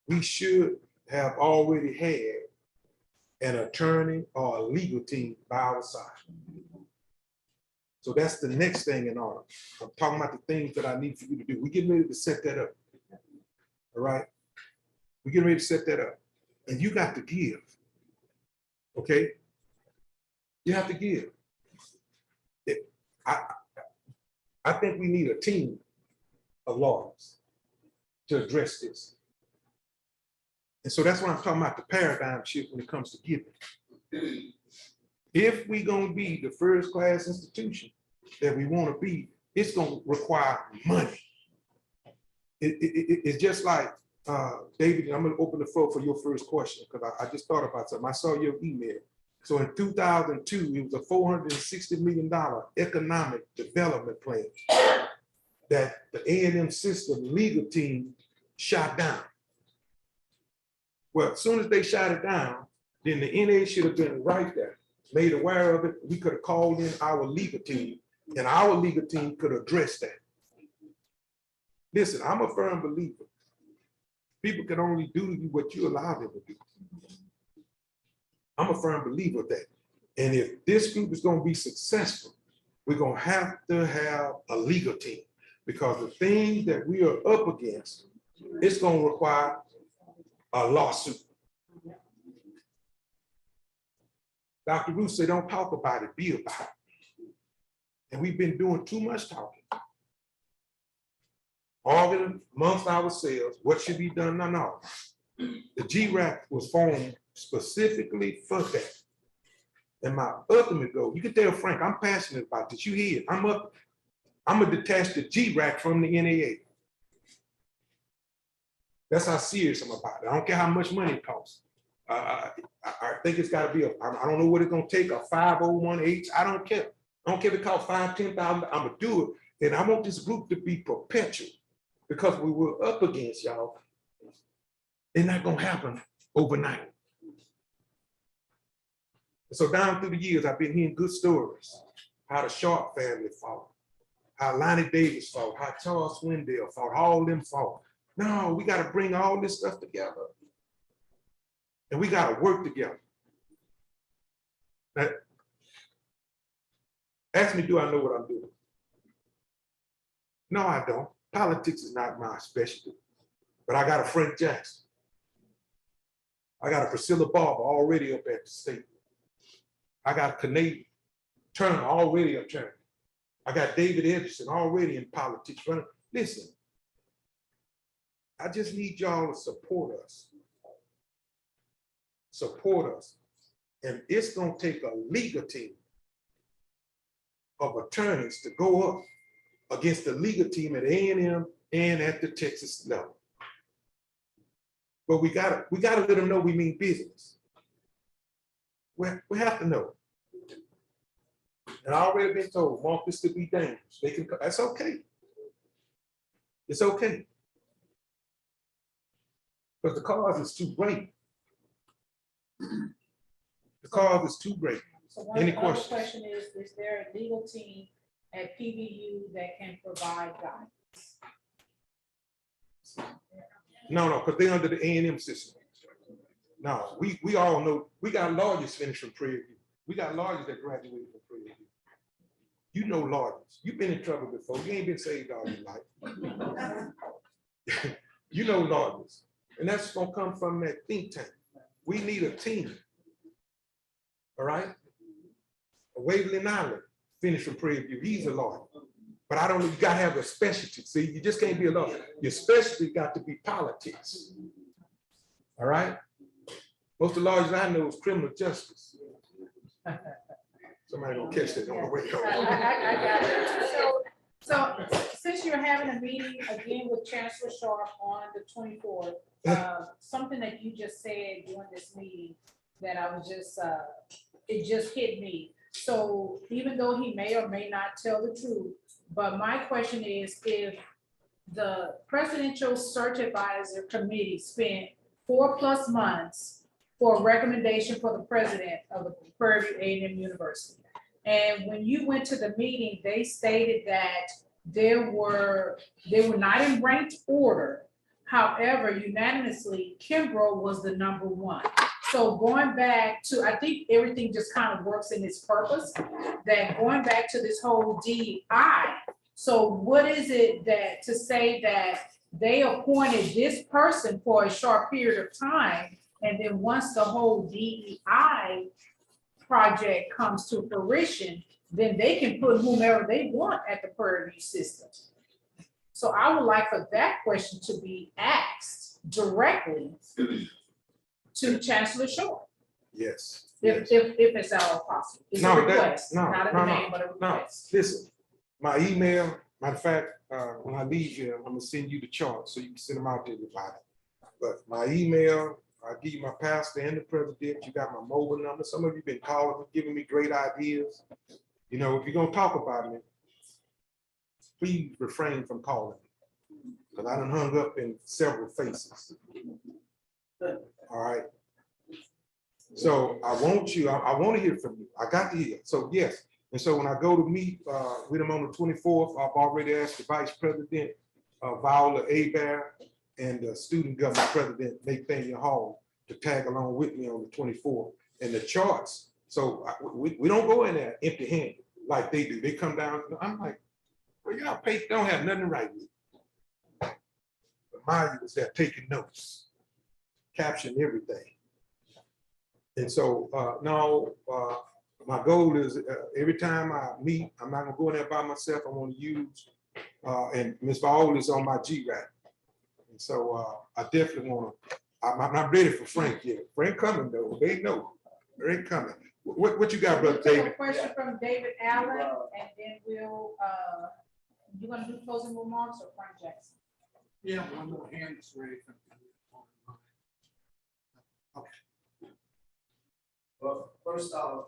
We should have already had an attorney or a legal team by our side. So that's the next thing in order. I'm talking about the things that I need for you to do. We're getting ready to set that up. All right? We're getting ready to set that up. And you got to give. Okay? You have to give. I think we need a team of lawyers to address this. And so that's what I'm talking about, the paradigm shift when it comes to giving. If we're going to be the first class institution that we want to be, it's going to require money. It's just like, David, I'm going to open the floor for your first question, because I just thought about something. I saw your email. So in 2002, it was a $460 million economic development plan that the A&M system legal team shot down. Well, as soon as they shot it down, then the NA should have been right there, made aware of it. We could have called in our legal team, and our legal team could address that. Listen, I'm a firm believer. People can only do what you allow them to do. I'm a firm believer of that. And if this group is going to be successful, we're going to have a legal team, because the things that we are up against, it's going to require a lawsuit. Dr. Ruth said, don't talk about it, be about it. And we've been doing too much talking. Arguing amongst ourselves, what should be done? No. The GRAC was formed specifically for that. And my ultimate goal, you can tell Frank, I'm passionate about this. You hear it. I'm gonna detach the GRAC from the NAA. That's how serious I'm about it. I don't care how much money it costs. I think it's got to be I don't know what it's gonna take, a 501(h). I don't care. I don't care if it costs $5,000, $10,000. I'm gonna do it. And I want this group to be perpetual, because we were up against y'all. It's not gonna happen overnight. So down through the years, I've been hearing good stories. How the Sharp family fought, how Lonnie Davis fought, how Charles Swindell fought, all them fought. No, we got to bring all this stuff together. And we got to work together. Now, ask me, do I know what I'm doing? No, I don't. Politics is not my specialty. But I got a Frank Jackson. I got a Priscilla Barber already up at the state. I got a Canadian Turner already up there. I got David Edgerton already in politics. But listen, I just need y'all to support us. Support us. And it's going to take a legal team of attorneys to go up against the legal team at A&M and at the Texas level. But we gotta let them know we mean business. We have to know. And I already been told, Mark, this could be dangerous. They can, that's okay. It's okay. But the cause is too great. The cause is too great. So one Any other questions? question is there a legal team at PVU that can provide guidance? No, because they're under the A&M system. No, we all know, we got lawyers finished from Prairie View. We got lawyers that graduated from Prairie View. You know lawyers. You've been in trouble before. You ain't been saved all your life. You know lawyers. And that's gonna come from that think tank. We need a team. All right? Waverly Nyland finished from Prairie View. He's a lawyer. But I don't know, you gotta have a specialty. See, you just can't be a lawyer. Your specialty got to be politics. All right? Most of the lawyers I know is criminal justice. Somebody gonna catch that on the way home. I got it. So since you're having a meeting again with Chancellor Sharp on the 24th, something that you just said during this meeting that I was just, it just hit me. So even though he may or may not tell the truth, but my question is, if the Presidential Search Advisor Committee spent 4+ months for a recommendation for the president of the Prairie View A&M University, and when you went to the meeting, they stated that they were not in ranked order. However, unanimously, Kimbrough was the #1. So going back to, I think everything just kind of works in its purpose, that going back to this whole DEI. So what is it that to say that they appointed this person for a short period of time, and then once the whole DEI project comes to fruition, then they can put whomever they want at the Prairie View system? So I would like for that question to be asked directly to Chancellor Short, Yes. if it's at all possible. It's a No, request, not a no, demand, but a no. request. Listen, my email, matter of fact, when I leave here, I'm gonna send you the chart so you can send them out to everybody. But my email, I'll give you my pastor and the president. You got my mobile number. Some of you been calling me, giving me great ideas. You know, if you're gonna talk about me, please refrain from calling me, because I done hung up in several faces. All right. So I want you, I want to hear from you. I got to hear. So yes. And so when I go to meet with them on the 24th, I've already asked the Vice President, Viola Abear, and the Student Government President, Nathaniel Hall, to tag along with me on the 24th. And the charts, so we don't go in there empty-handed like they do. They come down, I'm like, well, y'all don't have nothing to write with. But Maya was there taking notes, capturing everything. And so my goal is every time I meet, I'm not gonna go in there by myself. I want to use, and Ms. Viola is on my GRAT. And so I definitely want to, I'm not ready for Frank yet. Frank coming though, they know, Frank coming. What you got, Brother We'll take David? a question from David Allen, and then we'll, you gonna do closing remarks or Frank Jackson? Yeah, one more hand is ready. Well, first off,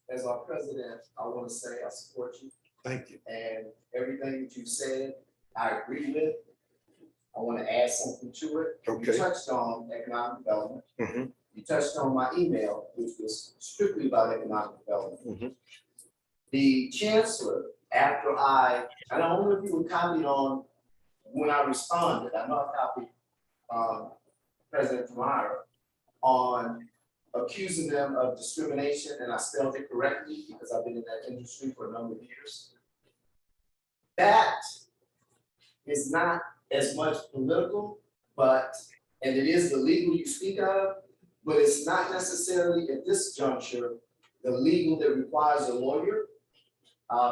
as our president, I want to say I support you, Thank you. and everything that you said, I agree with. I want to add something to it. Okay. You touched on economic development. Mhm. You touched on my email, which was strictly about economic development. Mhm. The chancellor, after I don't know if you would comment on when I responded, I know I copied President Kamara on accusing them of discrimination, and I spelled it correctly because I've been in that industry for a number of years. That is not as much political, but, and it is the legal you speak of, but it's not necessarily at this juncture, the legal that requires a lawyer.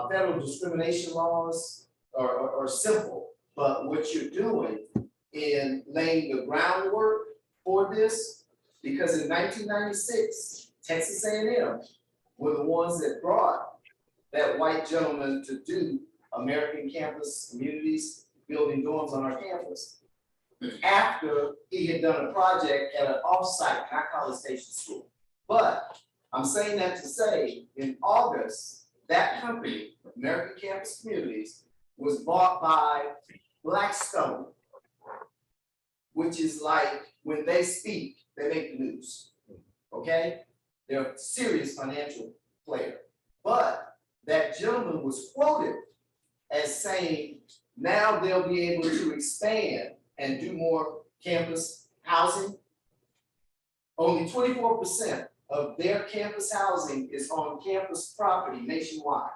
Federal discrimination laws are simple, but what you're doing in laying the groundwork for this, because in 1996, Texas A&M were the ones that brought that white gentleman to do American campus communities building dorms on our campus. After he had done a project at an offsite, not College Station School. But I'm saying that to say, in August, that company, American Campus Communities, was bought by Blackstone, which is like, when they speak, they make the news, okay? They're a serious financial player. But that gentleman was quoted as saying, now they'll be able to expand and do more campus housing. Only 24% of their campus housing is on campus property nationwide.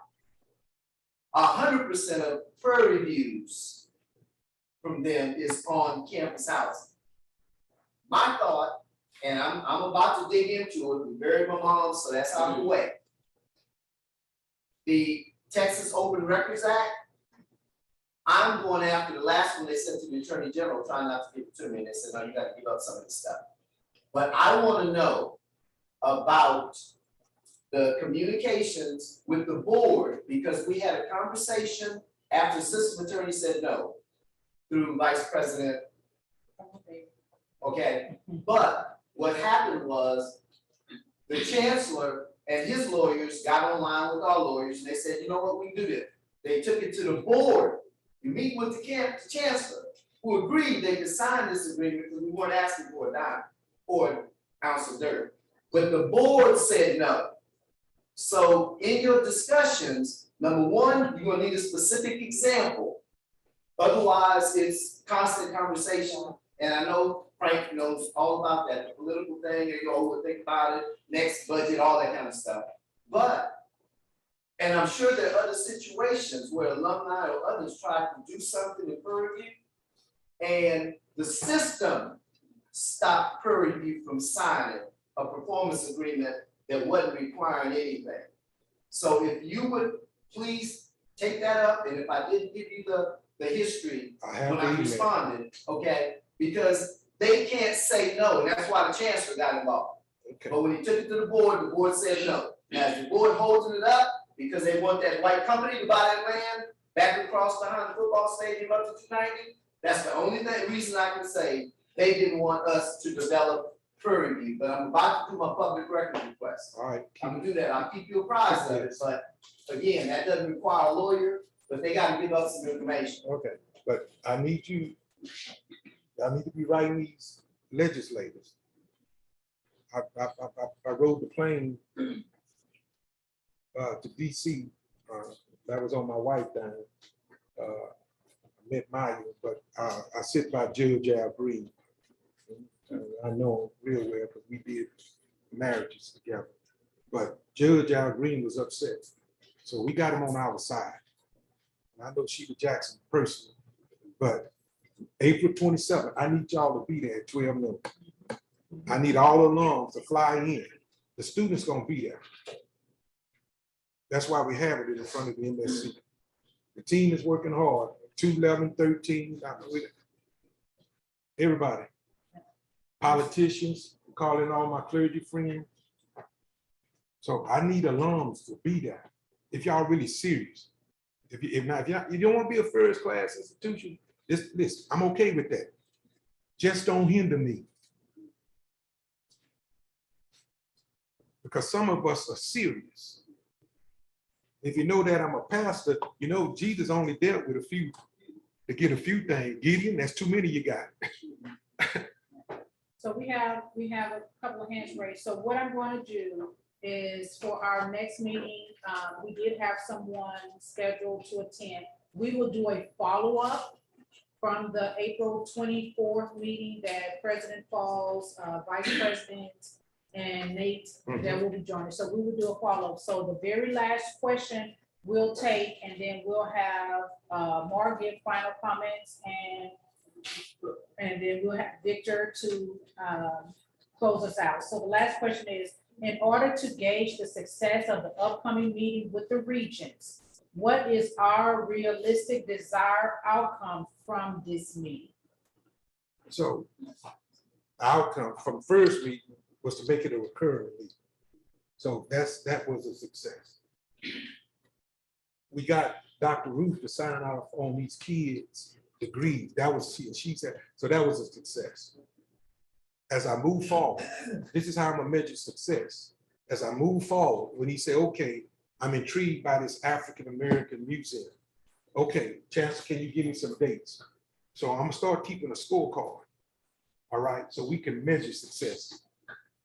100% of Prairie View's from them is on campus housing. My thought, and I'm about to dig into it, we buried my mom, so that's out of the way. The Texas Open Records Act, I'm going after the last one they sent to the Attorney General, trying not to give it to me, and they said, no, you gotta give up some of this stuff. But I wanna know about the communications with the board, because we had a conversation after the system attorney said no, through Vice President. Okay, but what happened was the Chancellor and his lawyers got online with our lawyers and they said, you know what, we can do this. They took it to the board. You meet with the Chancellor, who agreed they could sign this agreement because we weren't asking for a dime or an ounce of dirt. But the board said no. So in your discussions, number one, you're gonna need a specific example. Otherwise, it's constant conversation. And I know Frank knows all about that, the political thing, you go think about it, next budget, all that kind of stuff. But, and I'm sure there are other situations where alumni or others try to do something in Prairie View, and the system stopped Prairie View from signing a performance agreement that wasn't requiring anything. So if you would please take that up, and if I didn't give you the history when I responded, okay, because they can't say no, and that's why the Chancellor got involved. Okay. But when he took it to the board said no. Now, is the board holding it up because they want that white company to buy that land back across behind the football stadium up to 290? That's the only reason I can say they didn't want us to develop Prairie View, but I'm about to do my public record request. All right. I'm gonna do that, I'll keep you apprised of it, but again, that doesn't require a lawyer, but they gotta give us some information. Okay, but I need to be writing these legislators. I rode the plane to DC. That was on my wife down. I met Maya, but I sit by Judge Al Green. I know him real well because we did marriages together. But Judge Al Green was upset. So we got him on our side. And I know Sheila Jackson personally, but April 27th, I need y'all to be there at 12 noon. I need all alums to fly in. The students gonna be there. That's why we have it in front of the MSC. The team is working hard, 211, 13, everybody. Politicians, calling all my clergy friends. So I need alums to be there. If y'all really serious. If you don't want to be a first class institution, listen, I'm okay with that. Just don't hinder me. Because some of us are serious. If you know that I'm a pastor, you know Jesus only dealt with a few to get a few things. Gideon, that's too many you got. So we have a couple of hands raised. So what I'm going to do is for our next meeting, we did have someone scheduled to attend. We will do a follow-up from the April 24th meeting that President Falls, Vice President, and Nate that will be joining. So we will do a follow-up. So the very last question we'll take, and then we'll have Mark give final comments, and then we'll have Victor to close us out. So the last question is, in order to gauge the success of the upcoming meeting with the regions, what is our realistic desired outcome from this meeting? So outcome from first meeting was to make it a recurring meeting. So that was a success. We got Dr. Ruth to sign off on these kids' degrees. That was, she said, so that was a success. As I move forward, this is how I'm gonna measure success. As I move forward, when he said, okay, I'm intrigued by this African-American museum. Okay, Chancellor, can you give me some dates? So I'm gonna start keeping a scorecard. All right, so we can measure success.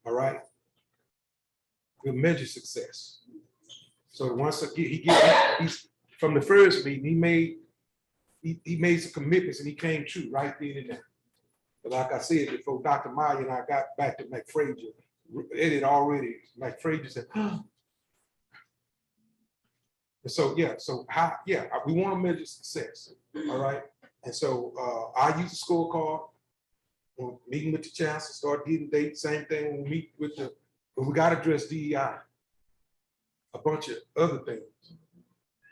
All right. We'll measure success. So once he's from the first meeting, he made some commitments and he came true right then and there. But like I said, before Dr. Meyer and I got back to McFrazier, it had already, McFrazier said, oh. So yeah, we want to measure success. All right. And so I use the scorecard. Meeting with the chancellor, start getting dates, same thing when we meet with the, but we got to address DEI, a bunch of other things.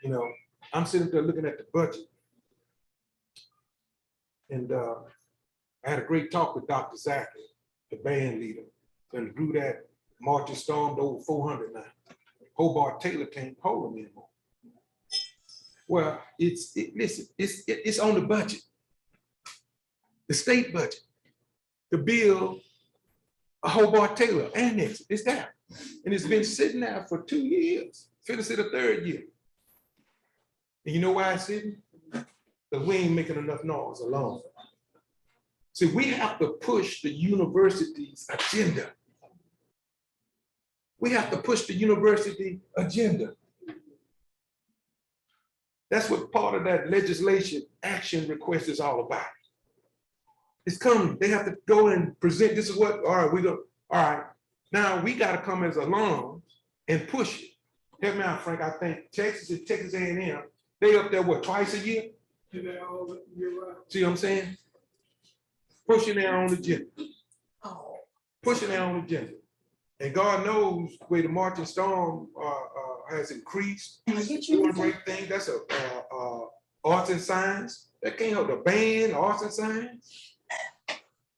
You know, I'm sitting there looking at the budget. And I had a great talk with Dr. Zachary, the band leader, and grew that marching stormed over 400 now. Hobart Taylor can't hold them anymore. Well, it's on the budget, the state budget. The bill, a Hobart Taylor annex, it's there. And it's been sitting there for 2 years, finished it a third year. And you know why it's sitting? Because we ain't making enough noise alone. See, we have to push the university's agenda. We have to push the university agenda. That's what part of that legislation action request is all about. It's coming. They have to go and present. This is what, all right, we go, all right. Now we got to come as alums and push it. Help me out, Frank. I think Texas A&M, they up there, what, twice a year? See what I'm saying? Pushing their own agenda. Pushing their own agenda. And God knows where the marching storm has increased. Doing great thing. That's a arts and science. That can't help the band, arts and science.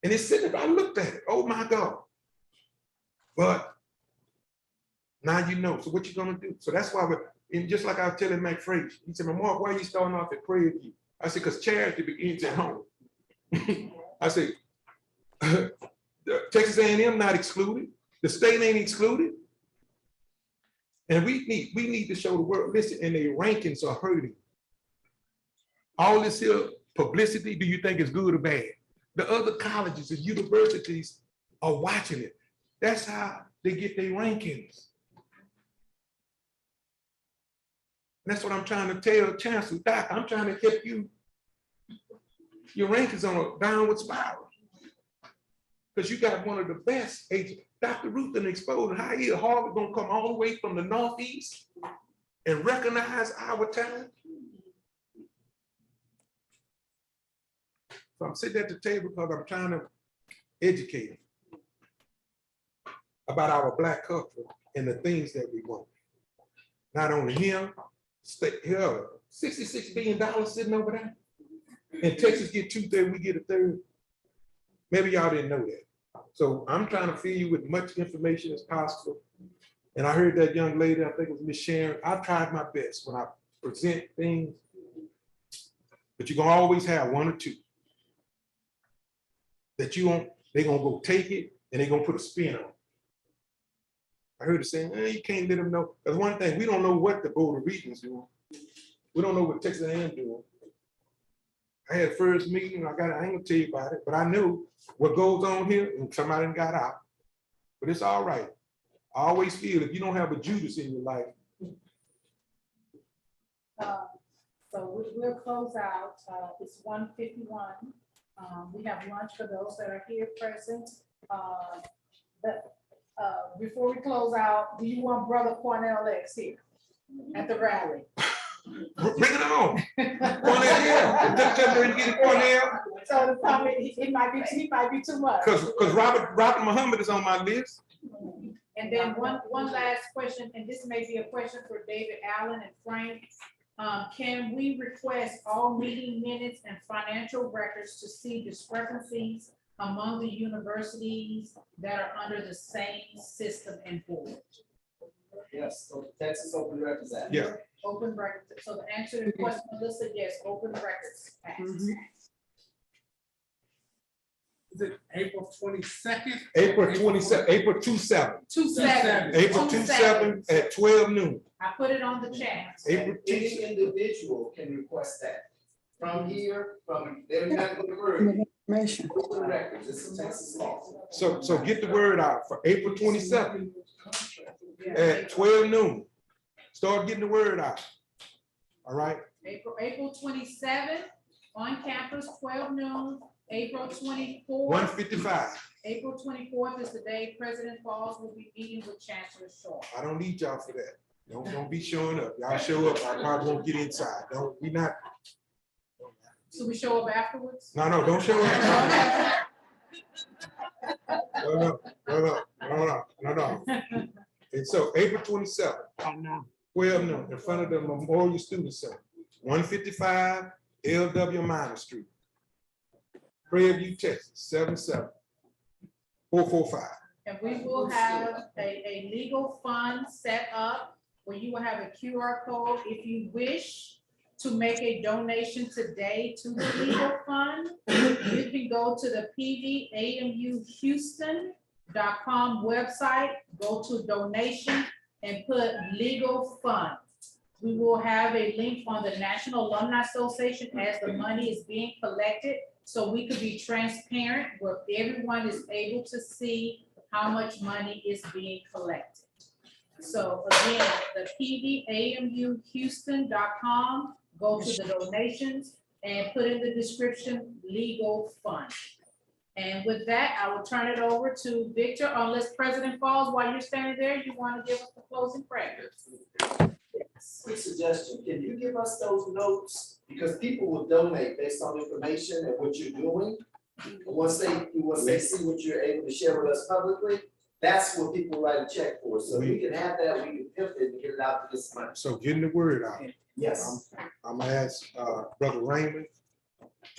And it's sitting there, I looked at it, oh my God. But now you know, so what you gonna do? So that's why and just like I was telling McFrazier, he said, Mark, why are you starting off at Prairie View? I said, because charity begins at home. I said, Texas A&M not excluded, the state ain't excluded. And we need to show the world, listen, and their rankings are hurting. All this here publicity, do you think is good or bad? The other colleges and universities are watching it. That's how they get their rankings. And that's what I'm trying to tell Chancellor, Doc, I'm trying to help you. Your rankings on a downward spiral. Because you got one of the best agents. Dr. Ruth and exposed how here Harvard gonna come all the way from the Northeast and recognize our talent. So I'm sitting at the table because I'm trying to educate them about our Black culture and the things that we want. Not only him, here, $66 billion sitting over there. And Texas get 2/3, we get 1/3. Maybe y'all didn't know that. So I'm trying to fill you with much information as possible. And I heard that young lady, I think it was Miss Sharon, I've tried my best when I present things, but you're gonna always have one or two that they're gonna go take it and they're gonna put a spin on it. I heard her saying, you can't let them know. Because one thing, we don't know what the Board of Regents doing. We don't know what Texas A&M doing. I had first meeting, I ain't gonna tell you about it, but I knew what goes on here and somebody got out. But it's all right. I always feel if you don't have a Judas in your life. So we'll close out. It's 1:51. We have lunch for those that are here present. Before we close out, do you want Brother Cornell X here at the rally? Bring it on. Cornell, yeah. Tell me you get Cornell. So the comment, he might be too much. Because Robert Muhammad is on my list. And then one last question, and this may be a question for David Allen and Frank. Can we request all meeting minutes and financial records to see discrepancies among the universities that are under the same system and board? Yes, so Texas Open Records Act. Yeah, Open records, so the answer to the question, Melissa, yes, Open Records Act. Is it April 22nd? April 27, April 27, 27. April 27 at 12 noon. I put it on the chat. April Any individual can request that. From here, they're not going to Prairie View. Open Records, it's a Texas law. So get the word out for April 27 at 12 noon. Start getting the word out. All right, April 27 on campus, 12 noon. April 24th. 1:55. April 24th is the day President Falls will be meeting with Chancellor Shaw. I don't need y'all for that. Don't be showing up. Y'all show up, I probably won't get inside. We not. So we show up afterwards? No, don't show up. No. And so April 27th, 12 noon, in front of the Memorial Student Center, 155 LW Minor Street, Prairie View, Texas, 77445. And we will have a legal fund set up where you will have a QR code. If you wish to make a donation today to the legal fund, you can go to the PVAMU Houston.com website, go to donation and put legal fund. We will have a link on the National Alumni Association as the money is being collected, so we could be transparent where everyone is able to see how much money is being collected. So again, the PVAMU Houston.com, go to the donations and put in the description, legal fund. And with that, I will turn it over to Victor, unless President Falls, while you're standing there, you want to give us the closing prayer. Quick suggestion, can you give us those notes? Because people will donate based on information and what you're doing. And once they see what you're able to share with us publicly, that's what people write a check for. So we can have that, we can pimp it and get it out to this month. So getting the word out. Yes. I'm gonna ask Brother Raymond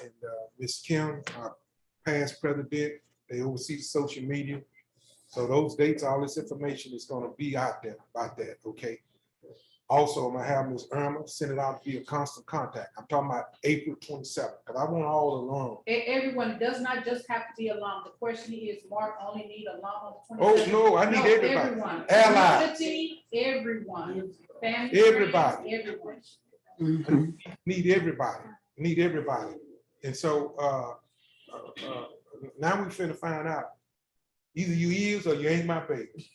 and Ms. Kim, our past president, they oversee the social media. So those dates, all this information is gonna be out there about that, okay? Also, I'm gonna have Ms. Irma send it out via constant contact. I'm talking about April 27th, because I want all along. Everyone, it does not just have to be alum. The question is, Mark only need alum on the 27th. Oh, no, I need everybody. Everyone. Allies. Community, everyone. Family, Everybody. friends, everyone. Need everybody. And so now we finna find out. Either you is or you ain't my baby.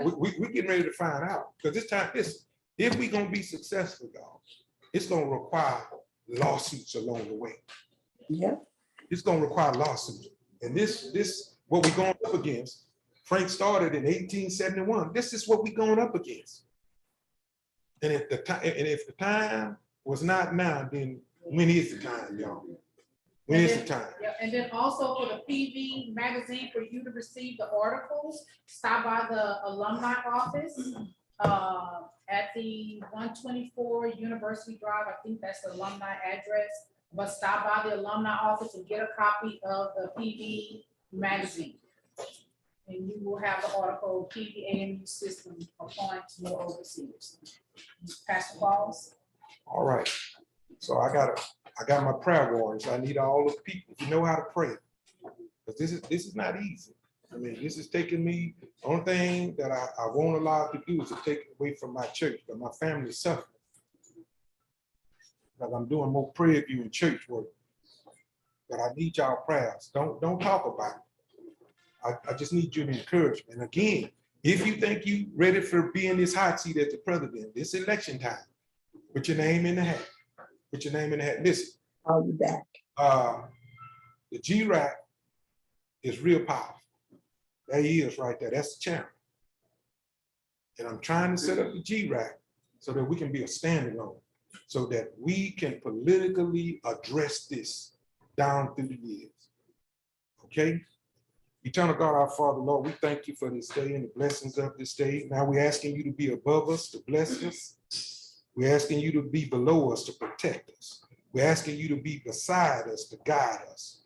We getting ready to find out. Because this time, if we gonna be successful, y'all, it's gonna require lawsuits along the way. Yeah. It's gonna require lawsuits. And this what we going up against. Frank started in 1871. This is what we going up against. And if the time was not now, then when is the time, y'all? When is the time? Yeah, and then also for the PV magazine, for you to receive the articles, stop by the alumni office at the 124 University Drive. I think that's the alumni address. But stop by the alumni office and get a copy of the PV magazine. And you will have the article, PVAMU system appoints more overseers. Pastor Falls. All right. So I got my prayer warriors. I need all the people to know how to pray. Because this is not easy. I mean, this is taking me, the only thing that I won't allow to do is to take it away from my church, but my family is suffering. Because I'm doing more Prairie View and church work. But I need y'all prayers. Don't talk about it. I just need your encouragement. Again, if you think you ready for being this hot seat as the president, this election time, put your name in the hat. Put your name in the hat. Listen. I'll be back. The GRAC is real powerful. There he is right there. That's the chairman. And I'm trying to set up the GRAC so that we can be a standalone, so that we can politically address this down through the years. Okay? Eternal God, our Father, Lord, we thank you for this day and the blessings of this day. Now we're asking you to be above us, to bless us. We're asking you to be below us, to protect us. We're asking you to be beside us, to guide us.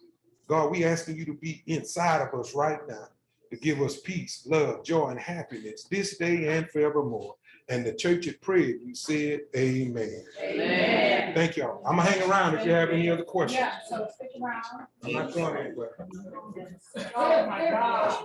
God, we're asking you to be inside of us right now. to give us peace, love, joy, and happiness this day and forevermore. And the church at Prairie View said, amen. Amen. Thank y'all. I'm gonna hang around if you have any other questions. Yeah, so stick around. I'm not going anywhere. Oh, my God.